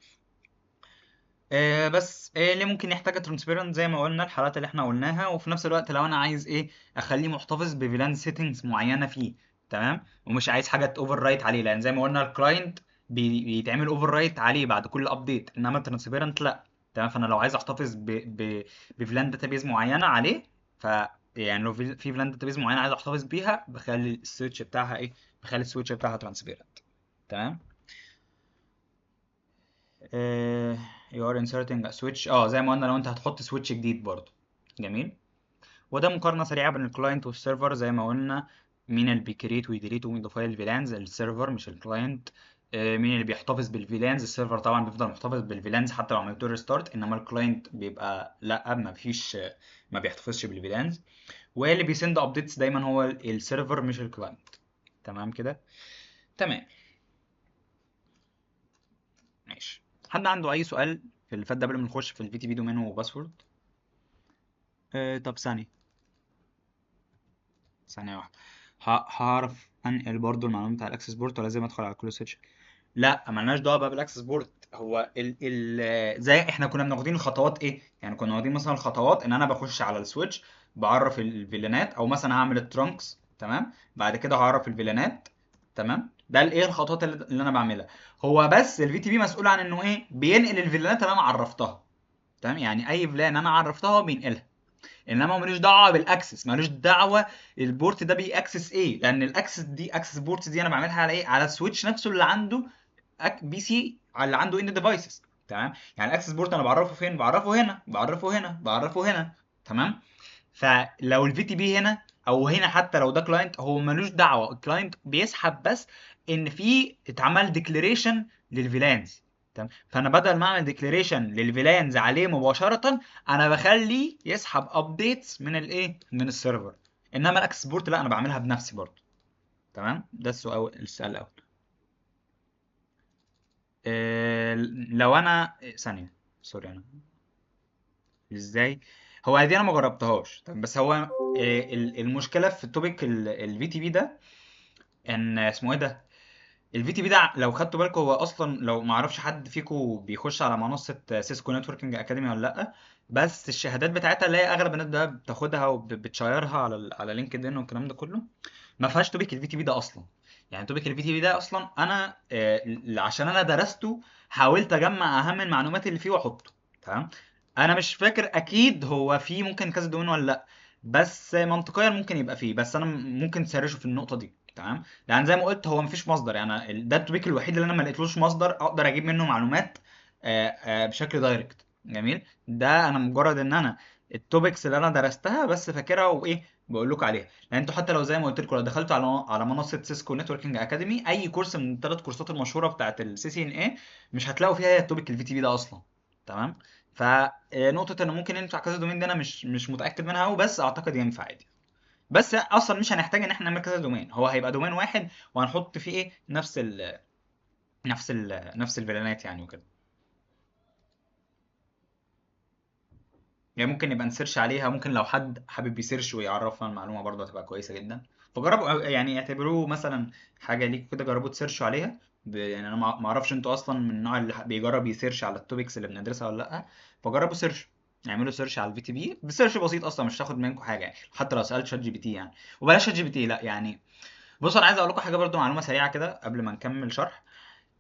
بس اللي ممكن يحتاج ترانسبيرنت زي ما قلنا الحالات اللي احنا قلناها، وفي نفس الوقت لو انا عايز ايه اخليه محتفظ بفيلان سيتنجز معينه فيه. تمام. ومش عايز حاجه اوفر رايت عليه، لان زي ما قلنا الكلاينت بيتعمل اوفر رايت عليه بعد كل ابديت، انما الترانسبيرنت لا. تمام. فانا لو عايز احتفظ بفيلان داتابيز معينه عليه، ف يعني لو في فيلان داتابيز معينه عايز احتفظ بيها، بخلي السويتش بتاعها ترانسبيرنت. تمام. آه، you are inserting a switch. زي ما قلنا لو انت هتحط سويتش جديد برضه. جميل. وده مقارنة سريعة بين الكلاينت والسيرفر. زي ما قلنا مين اللي بيكريت ويديليت ومين فايل فيلانز، السيرفر مش الكلاينت. مين اللي بيحتفظ بالفيلانز؟ السيرفر طبعا بيفضل محتفظ بالفيلانز حتى لو عملت له ريستارت، انما الكلاينت بيبقى لا، ما فيش، ما بيحتفظش بالفيلانز. واللي بيسند ابديتس دايما هو السيرفر مش الكلاينت. تمام كده. تمام. ماشي. حد عنده اي سؤال في اللي فات ده قبل ما نخش في الفي تي بي دومين وباسورد؟ طب ثانية واحدة. هعرف انقل برضو المعلومات بتاع الاكسس بورت ولا لازم ادخل على كل سيتش؟ لا، ملناش دعوه بقى بالاكسس بورت. هو زي احنا كنا بناخدين الخطوات ايه، يعني كنا واخدين مثلا الخطوات ان انا بخش على السويتش، بعرف الفيلانات، او مثلا هعمل الترانكس. تمام. بعد كده هعرف الفيلانات. تمام. ده الايه الخطوات اللي انا بعملها. هو بس الفي تي بي مسؤول عن انه ايه، بينقل الفيلانات اللي انا عرفتها. تمام. يعني اي فيلان انا عرفتها هو بينقلها، انما هو ملوش دعوه بالاكسس، ملوش دعوه البورت ده بيأكسس ايه، لان الاكسس دي، اكسس بورت دي انا بعملها على ايه، على السويتش نفسه اللي عنده بي سي، على اللي عنده ان ديفايسز. تمام. يعني الاكسس بورت انا بعرفه فين؟ بعرفه هنا، بعرفه هنا، بعرفه هنا. تمام. فلو الفي تي بي هنا او هنا، حتى لو ده كلاينت، هو ملوش دعوه، الكلاينت بيسحب بس ان في اتعمل ديكلاريشن للفيلانز. تمام. فانا بدل ما اعمل ديكلاريشن للفيلانز عليه مباشره، انا بخليه يسحب ابديتس من الايه، من السيرفر. انما الاكسس بورت لا، انا بعملها بنفسي برضه. تمام. ده السؤال الاول. لو انا ثانيه، سوري انا ازاي، هو دي انا ما جربتهاش. طب بس هو المشكله في التوبيك الفي تي بي ده، ان اسمه ايه ده، الفي تي بي ده لو خدتوا بالكم هو اصلا، لو ما اعرفش حد فيكم بيخش على منصه سيسكو نتوركينج اكاديمي ولا لا، بس الشهادات بتاعتها اللي هي اغلب الناس ده بتاخدها وبتشيرها على على لينكد ان والكلام ده كله، ما فيهاش توبيك الفي تي بي ده اصلا. يعني توبيك الفي تي بي ده اصلا انا عشان انا درسته، حاولت اجمع اهم المعلومات اللي فيه واحطه. تمام. انا مش فاكر اكيد هو فيه ممكن كذا دومين ولا لا، بس منطقيا ممكن يبقى فيه، بس انا ممكن تسرشه في النقطه دي. تمام. لان زي ما قلت هو مفيش مصدر، يعني ده التوبيك الوحيد اللي انا ما لقيتلوش مصدر اقدر اجيب منه معلومات بشكل دايركت. جميل. ده انا مجرد ان انا التوبكس اللي انا درستها بس فاكرها وايه، بقول لكم عليها. يعني انتوا حتى لو زي ما قلت لكم، لو دخلتوا على منصه سيسكو نتوركينج اكاديمي، اي كورس من الثلاث كورسات المشهوره بتاعه السي سي ان اي، مش هتلاقوا فيها التوبيك الفي تي بي ده اصلا. تمام. فنقطه ان ممكن ينفع كذا دومين دي انا مش متاكد منها قوي، بس اعتقد ينفع عادي. بس اصلا مش هنحتاج ان احنا نعمل كذا دومين، هو هيبقى دومين واحد وهنحط فيه ايه، نفس الفيلانات يعني وكده. يعني ممكن نبقى نسيرش عليها، ممكن لو حد حابب يسيرش ويعرفنا المعلومة برضه هتبقى كويسة جدا. فجربوا يعني اعتبروه مثلا حاجة ليك كده، جربوا تسيرشوا عليها. يعني انا ما اعرفش انتوا اصلا من النوع اللي بيجرب يسيرش على التوبكس اللي بندرسها ولا لا. فجربوا سيرش، اعملوا سيرش على الفي تي بي بسيرش بسيط، اصلا مش هتاخد منكم حاجه يعني، حتى لو سالت شات جي بي تي يعني. وبلاش شات جي بي تي لا يعني. بصوا انا عايز اقول لكم حاجه برضو، معلومه سريعه كده قبل ما نكمل شرح.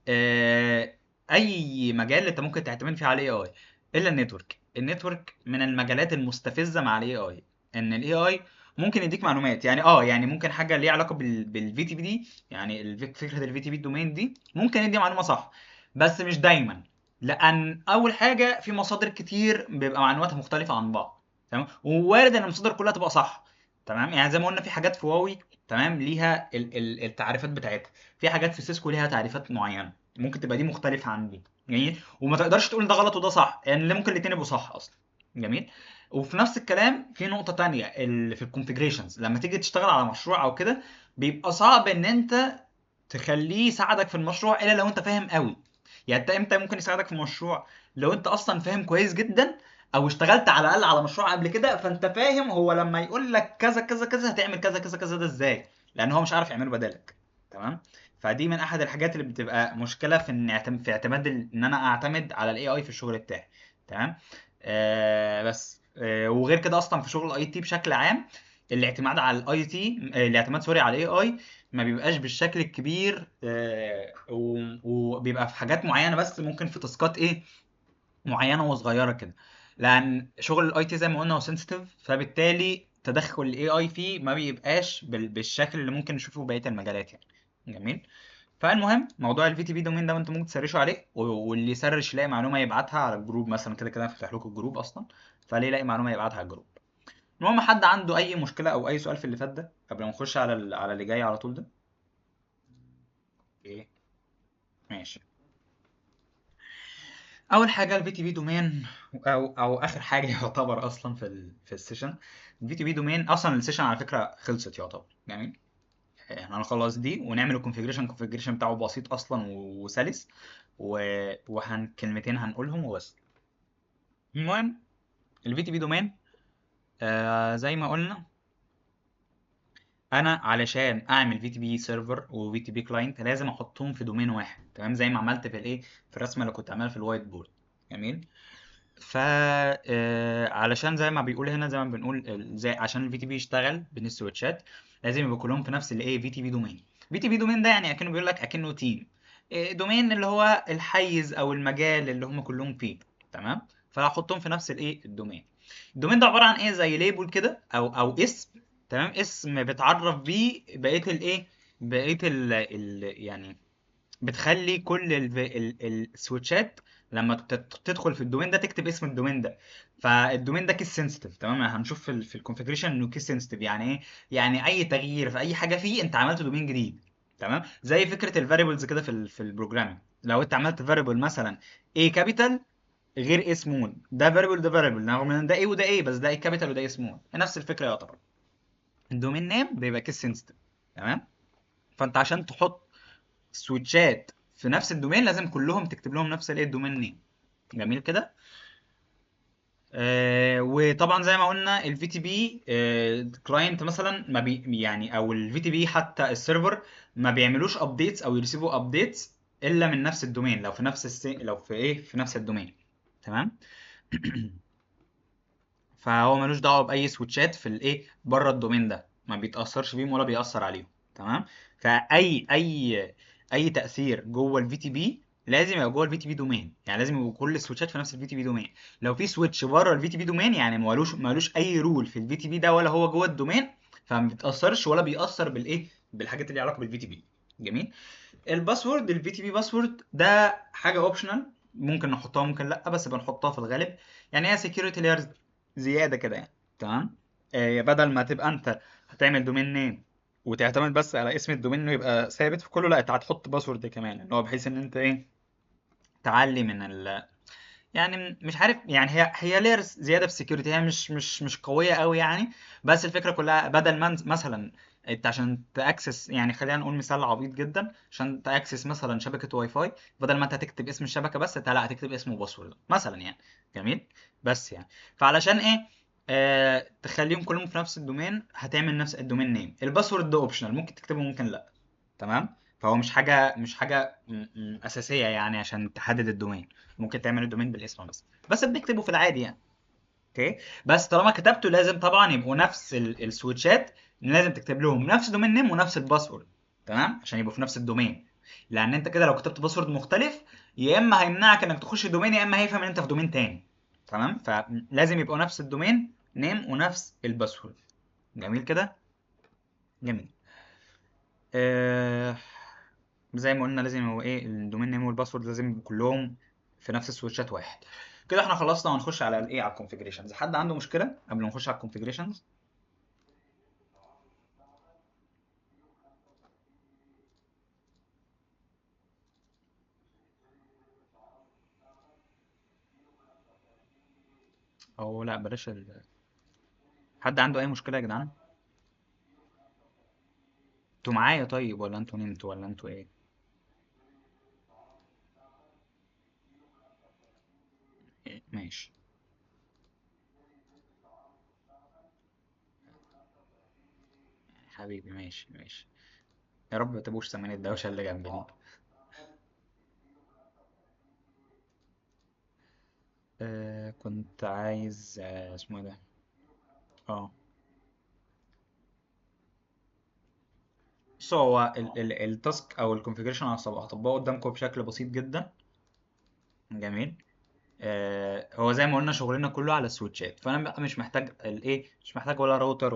آه، اي مجال انت ممكن تعتمد فيه على الاي اي الا النتورك. النتورك من المجالات المستفزه مع الاي اي، ان الاي اي ممكن يديك معلومات، يعني يعني ممكن حاجه ليها علاقه بالفي تي بي دي، يعني فكره الفي تي بي الدومين دي ممكن يدي معلومه صح، بس مش دايما. لان اول حاجه في مصادر كتير بيبقى معلوماتها مختلفه عن بعض. تمام. ووارد ان المصادر كلها تبقى صح. تمام. يعني زي ما قلنا في حاجات في هواوي تمام ليها التعريفات بتاعتها، في حاجات في سيسكو ليها تعريفات معينه، ممكن تبقى دي مختلفة عن دي. جميل. وما تقدرش تقول ده غلط وده صح، يعني اللي ممكن الاتنين يبقوا صح اصلا. جميل. وفي نفس الكلام في نقطة تانية، اللي في الكونفيجريشنز لما تيجي تشتغل على مشروع او كده، بيبقى صعب ان انت تخليه يساعدك في المشروع الا لو انت فاهم قوي. يعني انت امتى ممكن يساعدك في المشروع؟ لو انت اصلا فاهم كويس جدا، او اشتغلت على الاقل على مشروع قبل كده، فانت فاهم هو لما يقول لك كذا كذا كذا هتعمل كذا كذا كذا ده ازاي، لان هو مش عارف يعمله بدالك. تمام. فدي من احد الحاجات اللي بتبقى مشكله في ان في اعتماد ان انا اعتمد على الاي اي في الشغل بتاعي. تمام. بس وغير كده اصلا في شغل الاي تي بشكل عام، الاعتماد على الاي تي، الاعتماد سوري على الاي اي، ما بيبقاش بالشكل الكبير. وبيبقى في حاجات معينه بس، ممكن في تاسكات ايه معينه وصغيره كده، لان شغل الاي تي زي ما قلنا هو سنسيتيف، فبالتالي تدخل الاي اي فيه ما بيبقاش بالشكل اللي ممكن نشوفه في بقيه المجالات يعني. جميل. فالمهم موضوع الفي تي بي دومين ده انتوا ممكن تسرشوا عليه، واللي يسرش يلاقي معلومه يبعتها على الجروب مثلا، كده كده هفتح لكم الجروب اصلا، فليه يلاقي معلومه يبعتها على الجروب. المهم، حد عنده اي مشكله او اي سؤال في اللي فات ده قبل ما نخش على على اللي جاي على طول ده؟ ايه. ماشي. اول حاجه الفي تي بي دومين، او اخر حاجه يعتبر اصلا في السيشن. الفي تي بي دومين اصلا السيشن على فكره خلصت يعتبر يعني. احنا هنخلص دي ونعمل الكونفيجريشن بتاعه بسيط اصلا وسلس، كلمتين هنقولهم وبس. المهم الفي تي بي دومين، زي ما قلنا، انا علشان اعمل في تي بي سيرفر وفي تي بي كلاينت لازم احطهم في دومين واحد، تمام؟ زي ما عملت في الايه، في الرسمه اللي كنت عاملها في الوايت بورد. جميل. ف علشان زي ما بيقول هنا، زي ما بنقول زي عشان الفي تي بي يشتغل بين السويتشات لازم يبقوا كلهم في نفس الايه، في تي بي دومين. في تي بي دومين ده يعني اكنه بيقول لك اكنه تيم، دومين اللي هو الحيز او المجال اللي هم كلهم فيه، تمام؟ فهحطهم في نفس الايه، الدومين. الدومين ده عباره عن ايه؟ زي ليبل كده او اسم، تمام؟ اسم بتعرف بيه بقيه الايه، بقيه يعني بتخلي كل السويتشات لما تدخل في الدومين ده تكتب اسم الدومين ده. فالدومين ده كيس سنسيتيف، تمام؟ هنشوف في الكونفيجريشن انه كيس سنسيتيف يعني ايه. يعني اي تغيير في اي حاجه فيه انت عملت دومين جديد، تمام؟ زي فكره الفاريبلز كده في البروجرامينج. لو انت عملت فاريبل مثلا A كابيتال غير A سمول، ده فاريبل ده فاريبل، رغم ان ده A وده A، بس ده A كابيتال وده A سمول، نفس الفكره يعتبر. الدومين نيم بيبقى كيس سنسيتيف، تمام؟ فانت عشان تحط سويتشات في نفس الدومين لازم كلهم تكتب لهم نفس الايه، الدومين نيم. جميل كده. وطبعا زي ما قلنا الفي تي بي كلاينت مثلا ما بي يعني، او الفي تي بي حتى السيرفر ما بيعملوش ابديتس او يرسيفوا ابديتس الا من نفس الدومين، لو في نفس لو في ايه، في نفس الدومين، تمام؟ فهو ملوش دعوه باي سويتشات في الايه، بره الدومين ده، ما بيتاثرش بيهم ولا بيأثر عليهم، تمام؟ فاي تأثير جوه الفي تي بي لازم يبقى جوه الفي تي بي دومين، يعني لازم يبقوا كل السويتشات في نفس الفي تي بي دومين. لو في سويتش بره الفي تي بي دومين يعني مالوش اي رول في الفي تي بي ده ولا هو جوه الدومين، فما بيتأثرش ولا بيأثر بالايه، بالحاجات اللي علاقه بالفي تي بي. جميل. الباسورد، الفي تي بي باسورد ده حاجه اوبشنال، ممكن نحطها ممكن لا، بس بنحطها في الغالب. يعني هي سكيورتي لايرز زياده كده يعني، تمام؟ بدل ما تبقى انت هتعمل دومين نيم وتعتمد بس على اسم الدومين انه يبقى ثابت في كله، لا انت هتحط باسورد كمان، ان هو بحيث ان انت ايه، تعلي من يعني مش عارف يعني، هي layers زياده في السكيورتي، هي مش قويه قوي يعني. بس الفكره كلها بدل ما مثلا انت عشان تاكسس، يعني خلينا نقول مثال عبيط جدا، عشان تاكسس مثلا شبكه واي فاي، بدل ما انت تكتب اسم الشبكه بس، انت لا هتكتب اسم وباسورد مثلا يعني. جميل. بس يعني فعلشان ايه، تخليهم كلهم في نفس الدومين، هتعمل نفس الدومين نيم. الباسورد ده اوبشنال، ممكن تكتبه ممكن لا، تمام؟ فهو مش حاجه اساسيه يعني عشان تحدد الدومين. ممكن تعمل الدومين بالاسم بس بنكتبه في العادي يعني. اوكي. بس طالما كتبته لازم طبعا يبقوا نفس السويتشات، لازم تكتب لهم نفس دومين نيم ونفس الباسورد، تمام؟ عشان يبقوا في نفس الدومين. لان انت كده لو كتبت باسورد مختلف، يا اما هيمنعك انك تخش الدومين، يا اما هيفهم ان انت في دومين تاني، تمام؟ فلازم يبقوا نفس الدومين نيم ونفس الباسورد. جميل كده. جميل. آه زي ما قلنا لازم هو ايه، الدومين نيم والباسورد لازم يبقوا كلهم في نفس السويتشات واحد. كده احنا خلصنا وهنخش على الايه، على الكونفيجريشنز. حد عنده مشكله قبل ما نخش على الكونفيجريشنز؟ او لا بلاش حد عنده اي مشكله يا جدعان؟ انتوا معايا طيب، ولا انتوا نمتوا، ولا انتوا ايه؟ ماشي. حبيبي ماشي ماشي. يا رب ما تبقوش سامعين الدوشه اللي جنبي دي. كنت عايز اسمه ايه ده، اه. بص هو التاسك او الكونفيجريشن هطبقه قدامكم بشكل بسيط جدا. جميل. هو زي ما قلنا شغلنا كله على السويتشات، فانا بقى مش محتاج الايه، مش محتاج ولا راوتر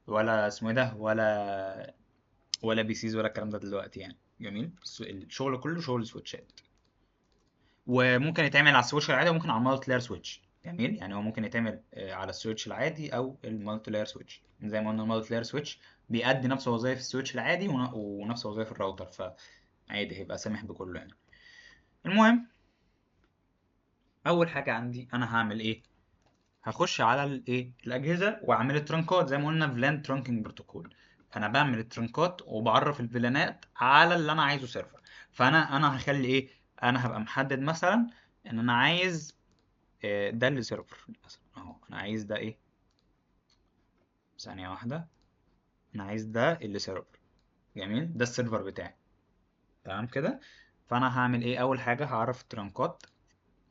ولا اسمه ايه ده، ولا بي سيز ولا الكلام ده دلوقتي يعني. جميل. الشغل كله شغل سويتشات، وممكن يتعمل على السويتش العادي وممكن على المالتي لاير سويتش. جميل. يعني هو ممكن يتعمل على السويتش العادي او المالتي لاير سويتش. زي ما قلنا المالتي لاير سويتش بيأدي نفس وظائف السويتش العادي ونفس وظائف الراوتر. عادي هيبقى سامح بكله يعني. المهم اول حاجه عندي انا هعمل ايه؟ هخش على الايه الاجهزه واعمل الترنكات زي ما قلنا فيلان ترانكينج بروتوكول. فانا بعمل الترنكات وبعرف الفيلانات على اللي انا عايزه سيرفر. فانا هخلي ايه؟ انا هبقى محدد مثلا ان انا عايز ده اللي سيرفر مثلا اهو. انا عايز ده ايه؟ ثانيه واحده. انا عايز ده اللي سيرفر. جميل، ده السيرفر بتاعي. تمام كده. فانا هعمل ايه؟ اول حاجه هعرف الترنكات.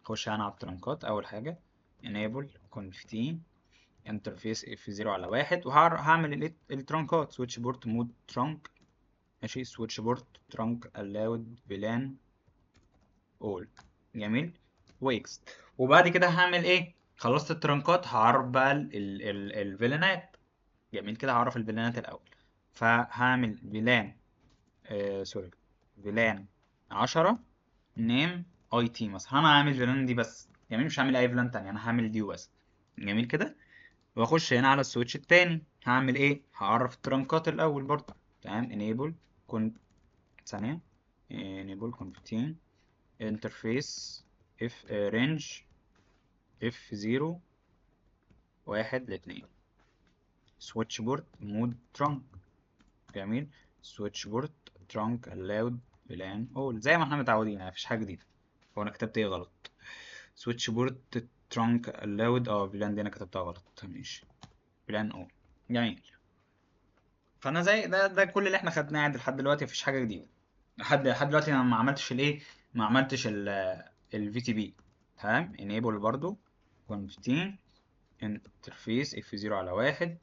اخش انا على الترنكات اول حاجه enable conf انترفيس اف 0 على 1 وهعمل الترانكات سويتش بورت مود ترانك. ماشي، سويتش بورت ترانك الاود فيلان اول. جميل، ويكس. وبعد كده هعمل ايه؟ خلصت الترانكات هعرف بقى الفيلانات. جميل كده، هعرف الفيلانات الاول. فهعمل فيلان سوري، فيلان 10 نيم اي تي مثلا. انا هعمل فيلان دي بس. جميل، مش هعمل اي فيلان تانية، انا هعمل دي بس. جميل كده. واخش هنا على السويتش التاني هعمل ايه؟ هعرف الترنكات الاول برضه. تمام، enable كون ثانية enable config interface اف range اف 0 1 ل2 switch board mode trunk. جميل، switch board trunk allowed VLAN all زي ما احنا متعودين يعني، مفيش حاجة جديدة. هو انا كتبت ايه غلط؟ switch board trunk allowed VLAN دي انا كتبتها غلط. ماشي، VLAN all. جميل. فانا زي ده كل اللي احنا خدناه عادي لحد دلوقتي، مفيش حاجه جديده. لحد دلوقتي انا ما عملتش الايه، ما عملتش الفي تي بي. تمام، enable برضو كونفتين انترفيس اف 0 على 1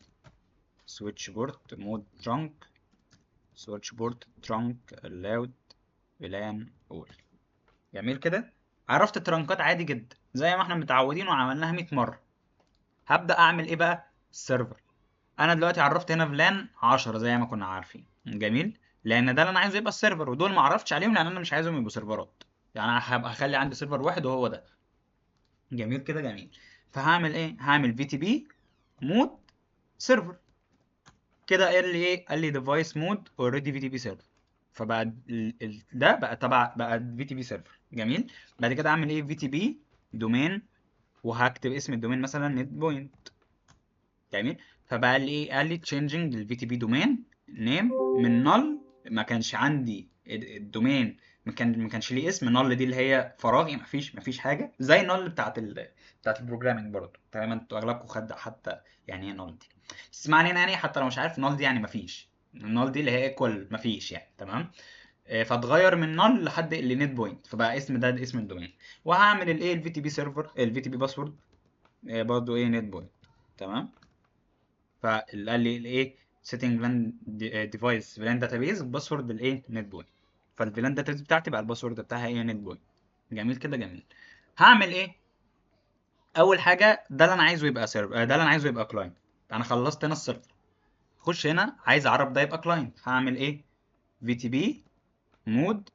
سويتش بورت مود ترانك سويتش بورت ترانك allowed فيلان اول. جميل كده. عرفت الترانكات عادي جدا زي ما احنا متعودين وعملناها 100 مره. هبدا اعمل ايه بقى؟ السيرفر. انا دلوقتي عرفت هنا فلان 10 زي ما كنا عارفين. جميل، لان ده اللي انا عايزه يبقى السيرفر، ودول ما عرفتش عليهم لان انا مش عايزهم يبقوا سيرفرات. يعني انا هبقى اخلي عندي سيرفر واحد وهو ده. جميل كده، جميل. فهعمل ايه؟ هعمل في تي بي مود سيرفر. كده قال لي ايه؟ قال لي ديفايس مود اوريدي في تي بي سيرفر. فبقى ده بقى تبع بقى في تي بي سيرفر. جميل. بعد كده اعمل ايه؟ في تي بي دومين، وهكتب اسم الدومين مثلا نت بوينت. جميل. فبقى لي ايه؟ قال لي changing للفي تي بي دومين نيم من null. ما كانش عندي الدومين، ما كانش ليه اسم. null دي اللي هي فراغي، ما فيش حاجه زي null بتاعت البروجرامينج برضه. تمام، انتوا اغلبكم خد حتى يعني ايه null دي. اسمعني هنا يعني، حتى لو مش عارف null دي يعني ما فيش. null دي اللي هي equal ما فيش يعني. تمام. فاتغير من null لحد اللي نت بوينت، فبقى اسم ده اسم الدومين. وهعمل الايه؟ الفي تي بي سيرفر، الفي تي بي باسورد برضه ايه؟ نت بوينت. تمام. فاللي قال لي الايه؟ setting VLAN device VLAN database باسورد الايه؟ نت بوينت. فالفيلان داتابيز بتاعتي بقى الباسورد بتاعها ايه؟ نت بوينت. جميل كده، جميل. هعمل ايه؟ اول حاجه ده اللي انا عايزه يبقى سيرفر، ده اللي انا عايزه يبقى كلاينت. انا خلصت هنا السيرفر. اخش هنا عايز اعرف ده يبقى كلاينت. هعمل ايه؟ في تي بي مود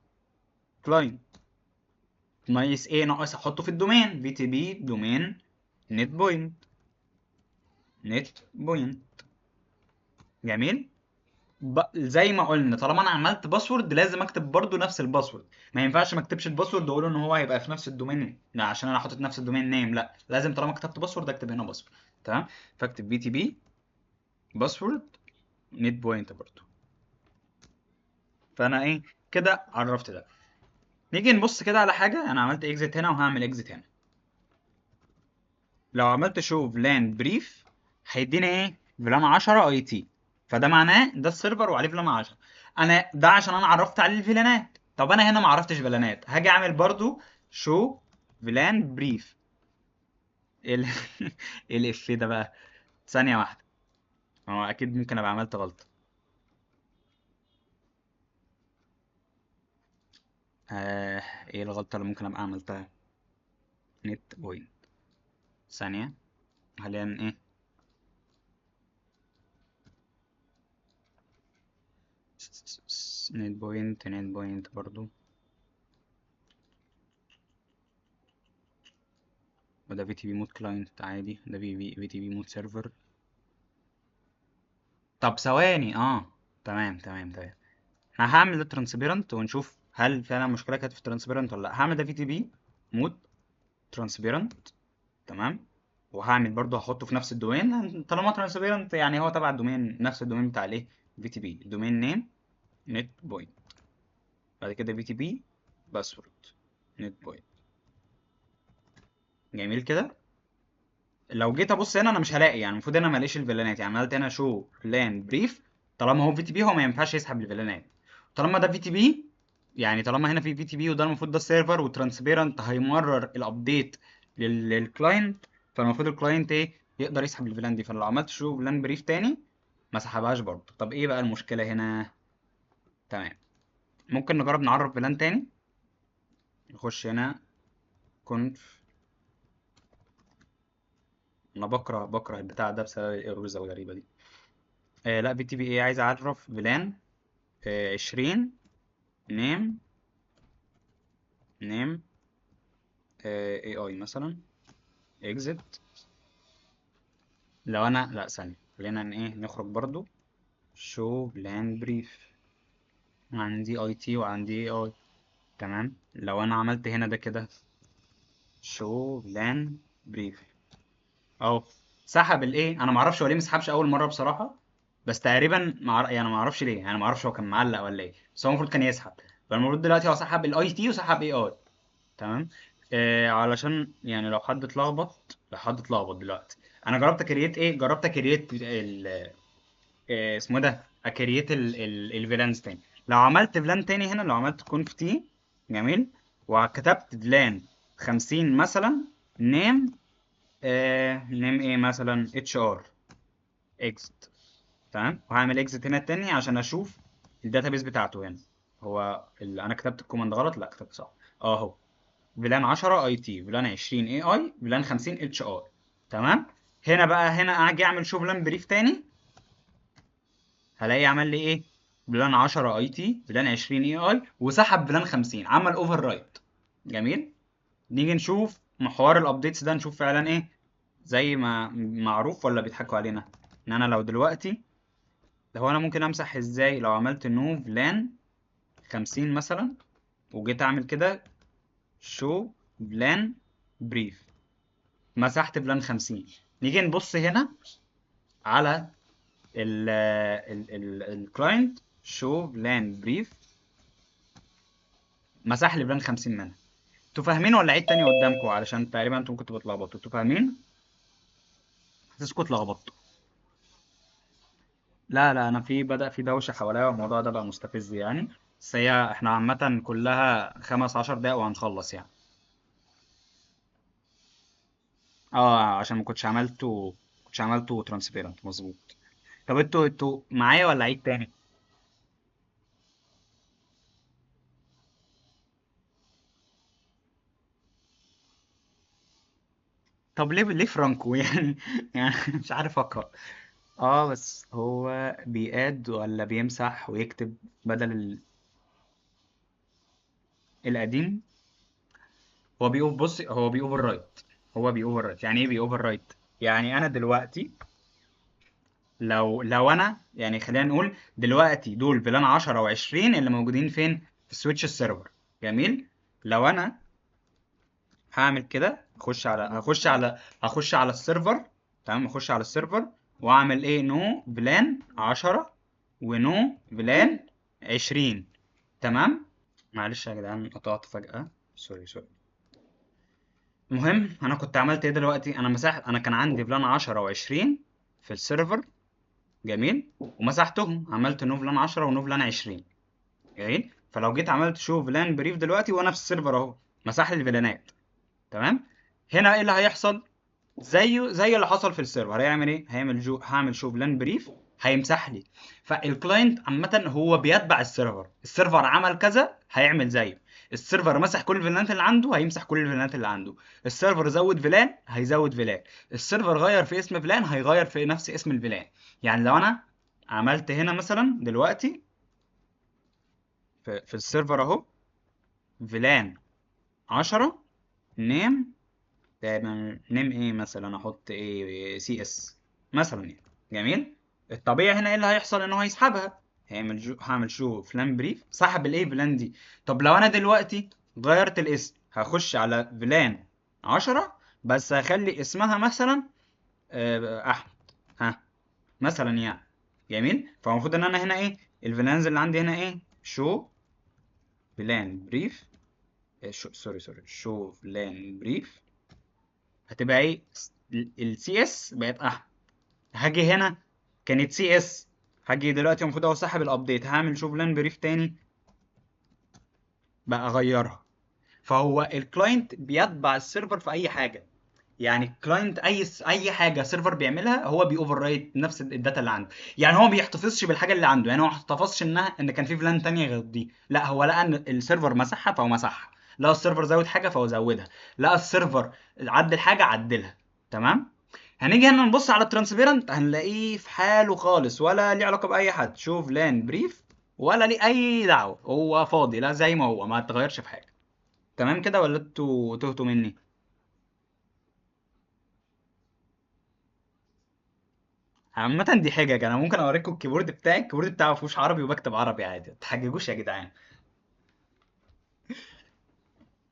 كلاينت. ناقص ايه؟ ناقص احطه في الدومين في تي بي دومين نت بوينت. نت بوينت. جميل. زي ما قلنا طالما انا عملت باسورد لازم اكتب برضو نفس الباسورد. ما ينفعش ما اكتبش الباسورد واقول ان هو هيبقى في نفس الدومين، لا عشان انا حاطط نفس الدومين نيم. لا، لازم طالما كتبت باسورد اكتب هنا باسورد. تمام. فاكتب في تي بي باسورد نت بوينت برضو. فانا ايه كده؟ عرفت ده. نيجي نبص كده على حاجه. انا عملت اكزيت هنا وهعمل اكزيت هنا. لو عملت شو فلان بريف هيديني ايه؟ فلان 10 اي تي. فده معناه ده السيرفر وعليه فلان 10. انا ده عشان انا عرفت عليه الفلانات. طب انا هنا ما عرفتش فلانات، هاجي اعمل برضو شو فلان بريف. ايه ايه الاف ده بقى؟ ثانيه واحده. هو اكيد ممكن ابقى عملت غلطه. آه... ايه الغلطه اللي ممكن ابقى عملتها؟ نت بوينت. ثانيه. حاليا ايه؟ نت بوينت برضو. وده في تي بي مود كلاينت عادي، ده في تي بي مود سيرفر. طب ثواني. تمام تمام تمام. انا هعمل ده ترانسبيرنت ونشوف هل فعلا المشكله كانت في ترانسبيرنت ولا لا. هعمل ده في تي بي مود ترانسبيرنت، تمام. وهعمل برضو هحطه في نفس الدومين طالما ترانسبيرنت، يعني هو تبع الدومين، نفس الدومين بتاع الايه في تي بي، الدومين نيم نت بوينت، بعد كده في تي بي باسورد نت بوينت. جميل كده. لو جيت ابص هنا انا مش هلاقي، يعني المفروض انا ماليش الفيلانات، يعني عملت هنا شو فلان بريف، طالما هو في تي بي هو ما ينفعش يسحب الفيلانات. طالما ده في تي بي، يعني طالما هنا في تي بي وده المفروض ده السيرفر، وترانسبيرنت هيمرر الابديت للكلاينت، فالمفروض الكلاينت ايه يقدر يسحب الفيلان دي. فلو عملت شو فلان بريف تاني ما سحبهاش برضه. طب ايه بقى المشكله هنا؟ تمام، ممكن نجرب نعرف فيلان تاني. نخش هنا كونف، انا بكره البتاع ده بسبب الايرورز الغريبه دي. لا في تي بي ايه، عايز اعرف فيلان 20 نيم نيم اي اي مثلا اكزit. لو انا لا ثانية، خلينا ايه نخرج برضو. شو بلان بريف، عندي اي تي وعندي اي اي، تمام. لو انا عملت هنا ده كده شو بلان بريف اهو، سحب الايه. انا ما اعرفش هو ليه ما سحبش اول مره بصراحه، بس تقريبا يعني ما اعرفش ليه، يعني ما اعرفش هو كان معلق ولا ايه، بس هو المفروض كان يسحب. فالمفروض دلوقتي هو سحب الاي تي وسحب اي اي، تمام. علشان يعني لو حد اتلخبط دلوقتي، انا جربت اكريت ايه، جربت اكريت اسمه ده اكريت الفيلانز تاني. لو عملت فلان تاني هنا، لو عملت كونف تي، جميل، وكتبت فلان 50 مثلا نيم نيم ايه مثلا اتش ار اكست، تمام. وهعمل اكزit هنا التاني عشان اشوف الداتابيس بتاعته هنا. هو اللي انا كتبت الكوماند غلط، لا كتبت صح اهو. فيلان 10 اي تي، فيلان 20 اي اي، فيلان 50 اتش ار، تمام. هنا بقى هنا اجي اعمل شو فيلان بريف تاني، هلاقي عمل لي ايه، فيلان 10 اي تي، فيلان 20 اي اي، وسحب فيلان 50، عمل اوفر رايت. جميل. نيجي نشوف محور الابديتس ده، نشوف فعلا ايه زي ما معروف ولا بيضحكوا علينا. ان انا لو دلوقتي، هو انا ممكن امسح ازاي؟ لو عملت نو فلان 50 مثلا، وجيت اعمل كده شو فلان بريف، مسحت فلان 50. نيجي نبص هنا على الكلاينت شو فلان بريف، مسح لي فلان 50 منها. انتوا فاهمين ولا عيد تاني قدامكم؟ علشان تقريبا انتوا كنتوا بتلخبطوا. انتوا فاهمين؟ حاسسكوا اتلخبطتوا. لا لا، انا بدأ في دوشة حواليا، والموضوع ده بقى مستفز يعني. بس هي احنا عامة كلها 15 دقايق وهنخلص يعني. اه عشان ما كنتش عملته ترانسبيرنت مظبوط. طب انتوا معايا ولا عيد تاني؟ طب ليه فرانكو يعني؟ يعني مش عارف اقرا. اه بس هو بياد ولا بيمسح ويكتب بدل القديم؟ هو بيوفر رايت. هو بيوفر رايت، يعني ايه بيوفر رايت؟ يعني انا دلوقتي، لو انا يعني خلينا نقول دلوقتي دول فيلان 10 و20 اللي موجودين فين في سويتش السيرفر، جميل. لو انا هعمل كده، هخش على السيرفر، تمام. اخش على السيرفر واعمل ايه، نو فلان 10 ونو فلان 20، تمام. معلش يا جدعان قطعت فجأة، سوري سوري. المهم انا كنت عملت ايه دلوقتي، انا كان عندي فلان 10 و20 في السيرفر، جميل، ومسحتهم، عملت نو فلان 10 ونو فلان 20، جميل. فلو جيت عملت شو فلان بريف دلوقتي وانا في السيرفر اهو، مسح لي الفيلانات، تمام. هنا ايه اللي هيحصل؟ زيه زي اللي حصل في السيرفر. هيعمل ايه؟ هعمل شو بلان بريف، هيمسح لي. فالكلاينت عامة هو بيتبع السيرفر عمل كذا هيعمل زيه. السيرفر مسح كل الفيلانات اللي عنده، هيمسح كل الفيلانات اللي عنده. السيرفر زود فيلان، هيزود فيلان. السيرفر غير في اسم فيلان، هيغير في نفس اسم الفيلان. يعني لو انا عملت هنا مثلا دلوقتي في السيرفر اهو فيلان 10 نيم، دايما نيم ايه مثلا، احط ايه سي اس مثلا يعني، جميل. الطبيعي هنا ايه اللي هيحصل؟ ان هو هيسحبها. هعمل شو فلان بريف صاحب الايه فلان دي. طب لو انا دلوقتي غيرت الاسم، هخش على فلان 10 بس هخلي اسمها مثلا احمد، ها، مثلا يعني. جميل. فالمفروض ان انا هنا ايه الفلانز اللي عندي هنا ايه شو فلان بريف، سوري شو فلان بريف، هتبقى ايه السي اس بقت احمد. هاجي هنا كانت سي اس، هاجي دلوقتي المفروض اهو صاحب الابديت هعمل شو فلان بريف تاني بقى اغيرها. فهو الكلاينت بيتبع السيرفر في اي حاجه. يعني الكلاينت اي حاجه سيرفر بيعملها هو بيوفر رايت نفس الداتا اللي عنده. يعني هو ما بيحتفظش بالحاجه اللي عنده، يعني هو ما احتفظش ان كان في فلان تانية غير دي، لا هو لقى ان السيرفر مسحها فهو مسحها، لقى السيرفر زود حاجه فهو زودها، لقى السيرفر عدل حاجه عدلها. تمام. هنيجي هنا نبص على الترانسبيرنت هنلاقيه في حاله خالص، ولا ليه علاقه باي حد، شوف لان بريف ولا ليه اي دعوه، هو فاضي لا زي ما هو ما اتغيرش في حاجه. تمام كده ولا انتوا تهتوا مني؟ عامة دي حاجة انا ممكن اوريكم الكيبورد بتاعي، الكيبورد بتاعي ما فيهوش عربي وبكتب عربي عادي، ما تحججوش يا جدعان.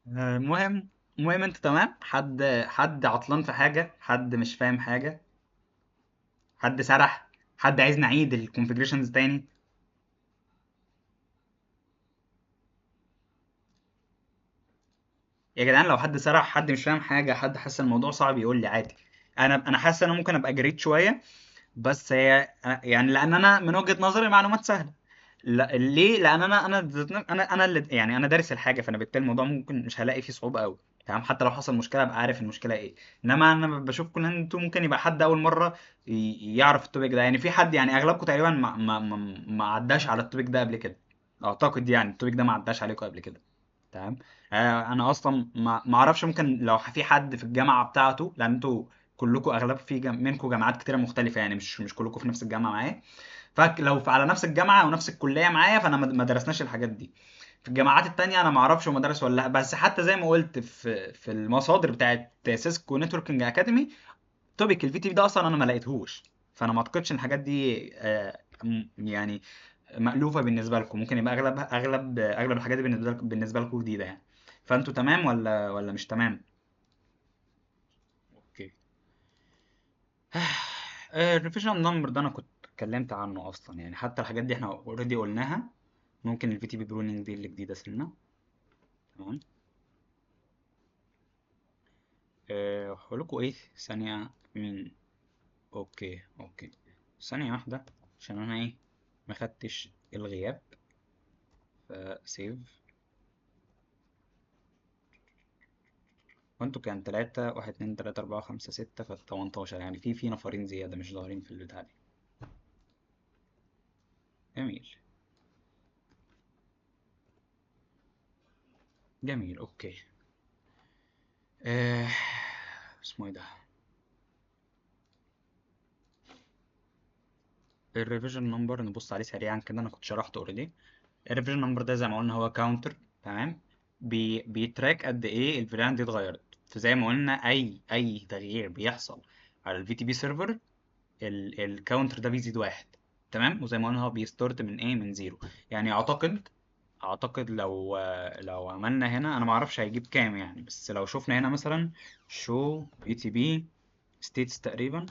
المهم، انتوا تمام؟ حد عطلان في حاجة، حد مش فاهم حاجة، حد سرح، حد عايز نعيد الكونفيجريشنز تاني؟ يا جدعان لو حد سرح، حد مش فاهم حاجة، حد حاسس الموضوع صعب يقول لي عادي. انا حاسس ان انا ممكن ابقى جريت شوية، بس هي يعني لان انا من وجهة نظري المعلومات سهلة. لا ليه؟ لان انا اللي يعني انا دارس الحاجه، فانا بالتالي الموضوع ممكن مش هلاقي فيه صعوبه قوي. تمام. حتى لو حصل مشكله ابقى عارف المشكله ايه. انما انا بشوف كل انتوا ممكن يبقى حد اول مره يعرف التوبيك ده، يعني في حد يعني اغلبكم تقريبا ما عداش على التوبيك ده قبل كده. اعتقد يعني التوبيك ده ما عداش عليكم قبل كده. تمام. انا اصلا ما اعرفش، ممكن لو في حد في الجامعه بتاعته، لان انتوا كلكم اغلب في منكم جامعات كتيره مختلفه، يعني مش كلكم في نفس الجامعه معايا. فلو على نفس الجامعه او نفس الكليه معايا فانا ما درسناش الحاجات دي. في الجامعات التانية انا ما اعرفش هم درسوا ولا لا، بس حتى زي ما قلت في المصادر بتاعت سيسكو نتوركينج اكاديمي، توبيك الفي تي في ده اصلا انا ما لقيتهوش. فانا ما اعتقدش ان الحاجات دي يعني مألوفة بالنسبة لكم، ممكن يبقى اغلب الحاجات دي بالنسبة لكم جديدة يعني. فانتوا تمام ولا مش تمام؟ اوكي. الريفيجن نمبر ده انا كنت اتكلمت عنه اصلا، يعني حتى الحاجات دي احنا اوريدي قلناها. ممكن الفي تي بي برونينج دي اللي جديده سنه. تمام. هقول لكم ايه ثانيه من. اوكي ثانيه واحده عشان انا ايه ما خدتش الغياب. فسيف. وانتوا كان 3 1 2 3 4 5 6 18، يعني في نفرين زياده مش ظاهرين في البتاع دي. جميل. جميل اوكي. آه اسمه ايه ده؟ الريفيجن نمبر نبص عليه سريعا كده، انا كنت شرحته اوريدي. الريفيجن نمبر ده زي ما قلنا هو كاونتر. تمام. بيتراك قد ايه الفيران دي اتغيرت. فزي ما قلنا اي تغيير بيحصل على الفي تي بي سيرفر، الكاونتر ده بيزيد واحد. تمام. وزي ما قلنا هو بيستارت من ايه من زيرو. يعني اعتقد لو عملنا هنا انا ما اعرفش هيجيب كام يعني، بس لو شفنا هنا مثلا شو في تي بي ستيتس تقريبا،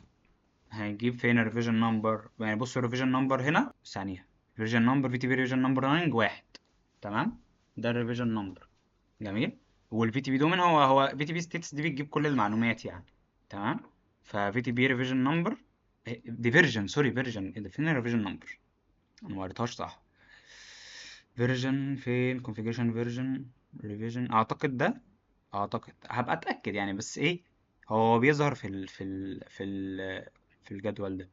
هنجيب فين الريفيجن نمبر؟ يعني بص الريفيجن نمبر هنا ثانية، ريفيجن نمبر في تي بي ريفيجن نمبر راننج واحد. تمام. ده الريفيجن نمبر. جميل. والفي تي بي دومين هو في تي بي ستيتس دي بتجيب كل المعلومات يعني. تمام. ففي تي بي ريفيجن نمبر دي فيرجن، سوري فيرجن، ايه ده فين الريفيجن نمبر؟ انا ما قريتهاش صح. فيرجن فين؟ كونفيجريشن فيرجن ريفيجن اعتقد ده. اعتقد هبقى اتاكد يعني، بس ايه هو بيظهر في الجدول ده.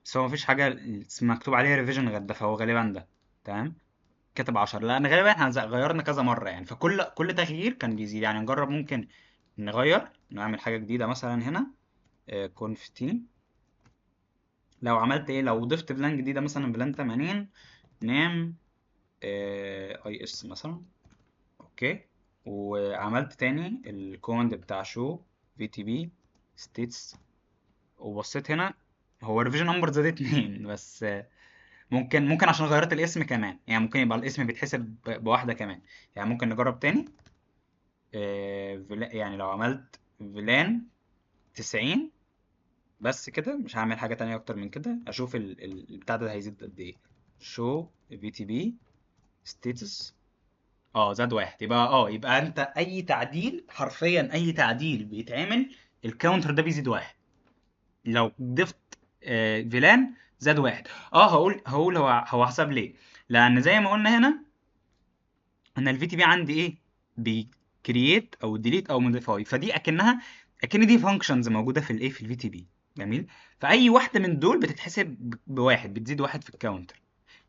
بس هو مفيش حاجة مكتوب عليها ريفيجن غير ده، فهو غالبا ده. تمام. كاتب 10 لأن غالبا احنا غيرنا كذا مرة يعني، فكل تغيير كان بيزيد يعني. نجرب ممكن نغير نعمل حاجة جديدة مثلا هنا كونف تي. لو عملت ايه، لو ضفت بلان جديدة مثلا بلان 80 نام اي اس مثلا. اوكي. وعملت تاني الكوماند بتاع شو في تي بي ستيتس، وبصيت هنا هو الريفيجن نمبر زاد 2 بس ممكن عشان غيرت الاسم كمان، يعني ممكن يبقى الاسم بيتحسب بواحدة كمان. يعني ممكن نجرب تاني. يعني لو عملت فيلان 90 بس كده، مش هعمل حاجة تانية أكتر من كده، أشوف البتاع ده هيزيد قد إيه. شو في تي بي ستيتس. زاد واحد. يبقى أنت أي تعديل، حرفيا أي تعديل بيتعمل، الكاونتر ده بيزيد واحد. لو ضفت فيلان زاد واحد. هقول هو حسب ليه. لأن زي ما قلنا هنا، ان الفي تي بي عندي ايه، بيكرييت او ديليت او موديفاي، فدي اكن دي فانكشنز موجوده في الايه، في الفي تي بي. جميل. فاي واحده من دول بتتحسب بواحد، بتزيد واحد في الكاونتر.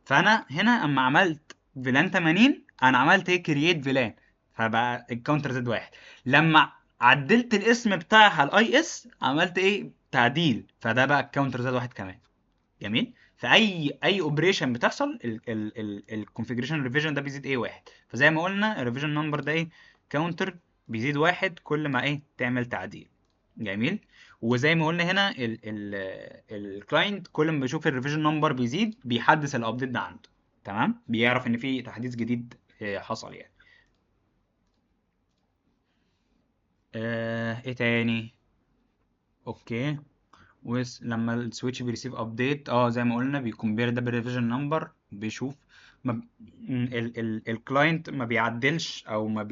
فانا هنا اما عملت فيلان 80، انا عملت ايه، كرييت فيلان، فبقى الكاونتر زاد واحد. لما عدلت الاسم بتاعها الاي اس، عملت ايه، تعديل، فده بقى الكاونتر زاد واحد كمان. جميل. فاي اوبريشن بتحصل، الكونفيجريشن ريفيجن ده بيزيد ايه، واحد. فزي ما قلنا الريفيجن نمبر ده ايه، كاونتر بيزيد واحد كل ما ايه تعمل تعديل. جميل. وزي ما قلنا هنا الكلاينت كل ما بيشوف الريفيجن نمبر بيزيد، بيحدث الابديت ده عنده. تمام، بيعرف ان في تحديث جديد حصل يعني. ايه تاني؟ اوكي. لما السويتش بيريسيف ابديت، زي ما قلنا بيكمبير ده بالريفيجن نمبر، بيشوف ما الكلاينت ما بيعدلش او ما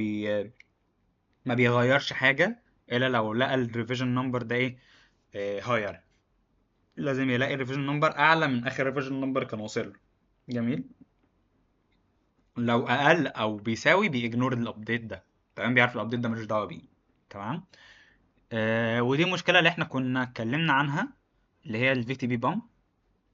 بيغيرش حاجه الا لو لقى الريفيجن نمبر ده ايه، هاير. لازم يلاقي الريفيجن نمبر اعلى من اخر ريفيجن نمبر كان واصل له. جميل. لو اقل او بيساوي، بيجنور الابديت ده. تمام، بيعرف الابديت ده ملوش دعوه بيه. تمام. ودي المشكله اللي احنا كنا اتكلمنا عنها، اللي هي الفي تي بي بام.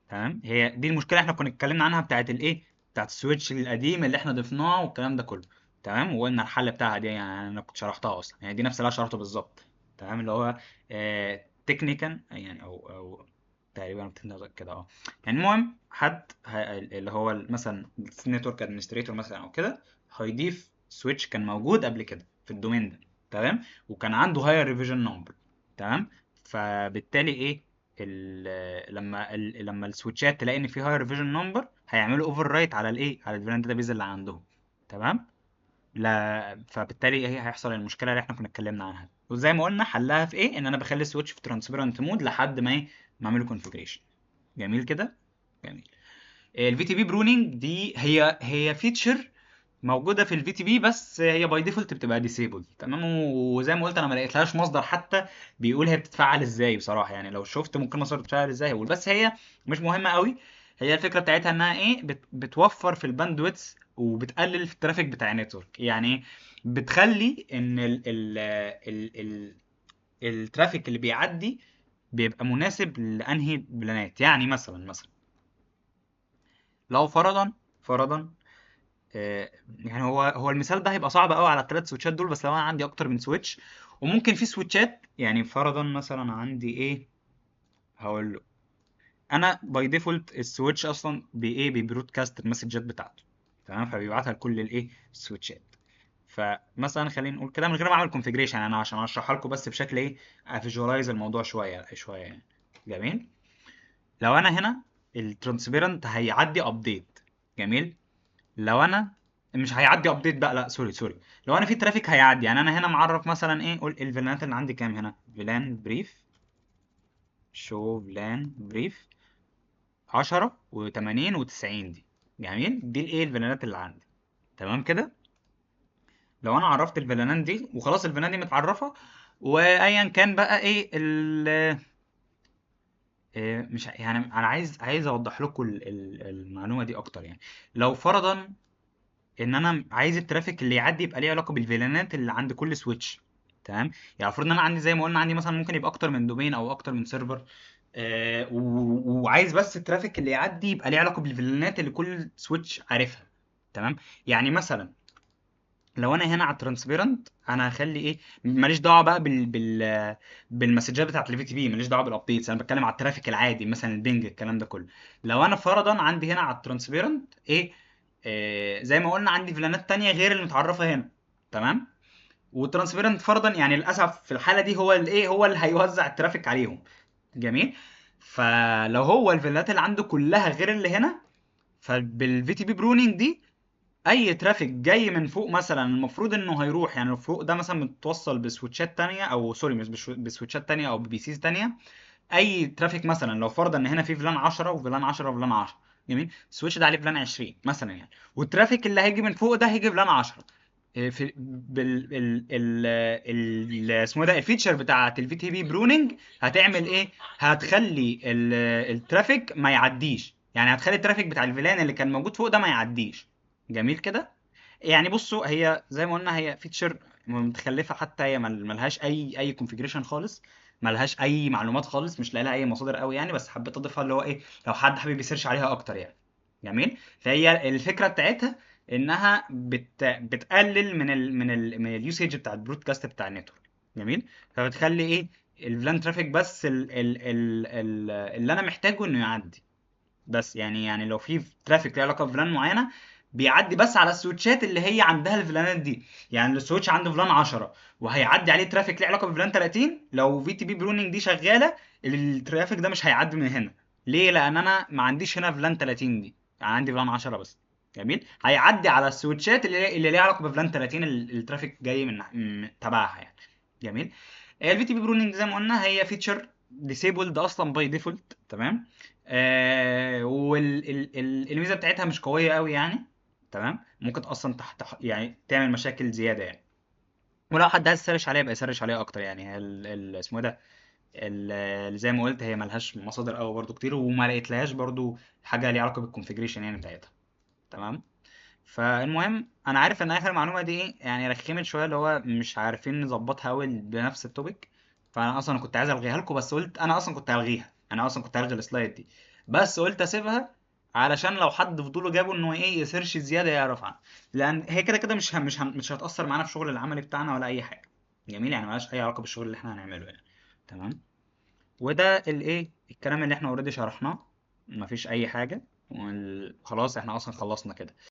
تمام، هي دي المشكله احنا كنا اتكلمنا عنها، بتاعت الايه، بتاعت السويتش القديم اللي احنا ضفناه والكلام ده كله. تمام، وقلنا الحل بتاعها دي، يعني انا كنت شرحتها اصلا، يعني دي نفس اللي انا شرحته بالظبط. تمام، اللي هو تكنيكال يعني، او تقريبا بتنطق كده. يعني المهم اللي هو مثلا نتورك ادمنستريتور مثلا او كده، هيضيف سويتش كان موجود قبل كده في الدومين ده. تمام، وكان عنده هاير ريفيجن نمبر. تمام. فبالتالي ايه، لما السويتشات تلاقي ان في هاير ريفيجن نمبر، هيعملوا اوفر رايت على الايه، على الفيلان داتابيز اللي عندهم. تمام. لا، فبالتالي ايه هيحصل، المشكله اللي احنا كنا اتكلمنا عنها، وزي ما قلنا حلها في ايه، ان انا بخلي السويتش في ترانسبيرنت مود لحد ما ايه، ما اعمله كونفيجريشن. جميل كده. جميل. الفي تي بي برونينج دي هي فيتشر موجوده في الفي تي بي، بس هي باي ديفولت بتبقى ديسيبل. تمام. وزي ما قلت انا ما لقيتلهاش مصدر حتى بيقول هي بتتفعل ازاي بصراحه، يعني لو شفت ممكن مصدر بتتفعل ازاي هقول، بس هي مش مهمه قوي. هي الفكره بتاعتها انها ايه، بتوفر في الباندويتس وبتقلل في الترافيك بتاع النتورك. يعني إيه؟ بتخلي ان ال الترافيك اللي بيعدي بيبقى مناسب لانهي بلانات. يعني مثلا لو فرضا يعني هو المثال ده هيبقى صعب قوي على الثلاث سويتشات دول، بس لو انا عندي اكتر من سويتش، وممكن في سويتشات، يعني فرضا مثلا عندي ايه، هقول له انا باي ديفولت السويتش اصلا بايه، بيبرودكاست المسجات بتاعته. تمام، فبيبعتها لكل الايه، السويتشات. فمثلا خلينا نقول كده من غير ما اعمل كونفيجريشن، انا عشان اشرحها لكم بس بشكل ايه، افيجواليز الموضوع شويه شويه يعني. جميل. لو انا هنا الترانسبيرنت هيعدي ابديت. جميل. لو انا مش هيعدي ابديت بقى، لا سوري. لو انا في ترافيك هيعدي، يعني انا هنا معرف مثلا ايه، قول الفيلانات اللي عندي كام هنا، فيلان بريف، شو فيلان بريف 10 و80 و90 دي. جميل، دي الايه، الفيلانات اللي عندي. تمام كده. لو انا عرفت الفيلانات دي وخلاص، الفيلانات دي متعرفه، وايا كان بقى ايه مش يعني انا عايز اوضح لكم المعلومه دي اكتر يعني. لو فرضا ان انا عايز الترافيك اللي يعدي يبقى ليه علاقه بالفيلانات اللي عند كل سويتش. تمام. يعني المفروض ان انا عندي زي ما قلنا، عندي مثلا ممكن يبقى اكتر من دومين او اكتر من سيرفر. وعايز بس الترافيك اللي يعدي يبقى ليه علاقه بالفيلانات اللي كل سويتش عارفها. تمام. يعني مثلا لو انا هنا على الترانسبيرنت، انا هخلي ايه، ماليش دعوه بقى بالمسجات بتاعت الفي تي بي، ماليش دعوه بالابديتس، انا بتكلم على الترافيك العادي، مثلا البنج الكلام ده كله. لو انا فرضا عندي هنا على الترانسبيرنت ايه، زي ما قلنا عندي فلانات تانية غير اللي متعرفه هنا. تمام. والترانسبيرنت فرضا، يعني للاسف في الحاله دي هو اللي ايه، هو اللي هيوزع الترافيك عليهم. جميل. فلو هو الفيلات اللي عنده كلها غير اللي هنا، فبالفي تي بي برونينج دي اي ترافيك جاي من فوق مثلا المفروض انه هيروح، يعني فوق ده مثلا متوصل بسويتشات تانية، او سوري مش بسويتشات تانية او ببي سيز تانية. اي ترافيك مثلا لو فرضا ان هنا في فلان 10 وفلان 10 وفلان 10، جميل، السويتش ده عليه فلان 20 مثلا يعني، والترافيك اللي هيجي من فوق ده هيجي فلان 10. في اسمه ده الفيتشر بتاعت الفي تي بي برونينج هتعمل ايه؟ هتخلي الترافيك ما يعديش، يعني هتخلي الترافيك بتاع الفلان اللي كان موجود فوق ده ما يعديش. جميل كده. يعني بصوا هي زي ما قلنا هي فيتشر متخلفه، حتى هي ملهاش اي كونفيجريشن خالص، ملهاش اي معلومات خالص، مش لاقي لها اي مصادر قوي يعني، بس حبيت اضيفها اللي هو ايه لو حد حابب يسيرش عليها اكتر يعني. جميل. فهي الفكره بتاعتها انها بتقلل من اليوسيج بتاع البرودكاست بتاع النتورك. جميل. فبتخلي ايه الفلان ترافيك بس اللي انا محتاجه انه يعدي بس، يعني لو في ترافيك له علاقه بفلان معينه بيعدي بس على السويتشات اللي هي عندها الفلانات دي. يعني السويتش عنده فلان 10 وهيعدي عليه ترافيك له علاقه بفلان 30، لو في تي بي برونينج دي شغاله الترافيك ده مش هيعدي من هنا. ليه؟ لان انا ما عنديش هنا فلان 30 دي، يعني عندي فلان 10 بس. جميل. هيعدي على السويتشات اللي ليها علاقه بفلان 30 الترافيك جاي تبعها يعني. جميل. الفي تي بي برونينج زي ما قلنا هي فيتشر ديسيبلد اصلا باي ديفولت، تمام. والميزه بتاعتها مش قويه قوي يعني، تمام، ممكن اصلا يعني تعمل مشاكل زياده يعني. ولو حد عايز يسرش عليها يبقى يسرش عليها اكتر يعني. هي اسمه إيه ده اللي زي ما قلت هي ملهاش مصادر قوي برضو كتير، وما لقيتلهاش برضو حاجه ليها علاقه بالكونفيجريشن يعني بتاعتها. تمام. فالمهم انا عارف ان اخر معلومه دي ايه يعني رخمت شويه، اللي هو مش عارفين نظبطها قوي بنفس التوبيك. فانا اصلا كنت عايز الغيها لكم، بس قلت انا اصلا كنت هلغيها، انا اصلا كنت هلغي السلايد دي، بس قلت اسيبها علشان لو حد فضوله جابه انه ايه يسيرش زياده يعرف عنها، لان هي كده كده مش هتاثر معانا في الشغل العملي بتاعنا ولا اي حاجه. جميل. يعني ملهاش اي علاقه بالشغل اللي احنا هنعمله يعني. تمام. وده الايه الكلام اللي احنا اوريدي شرحناه، مفيش اي حاجه. خلاص احنا اصلا خلصنا كده.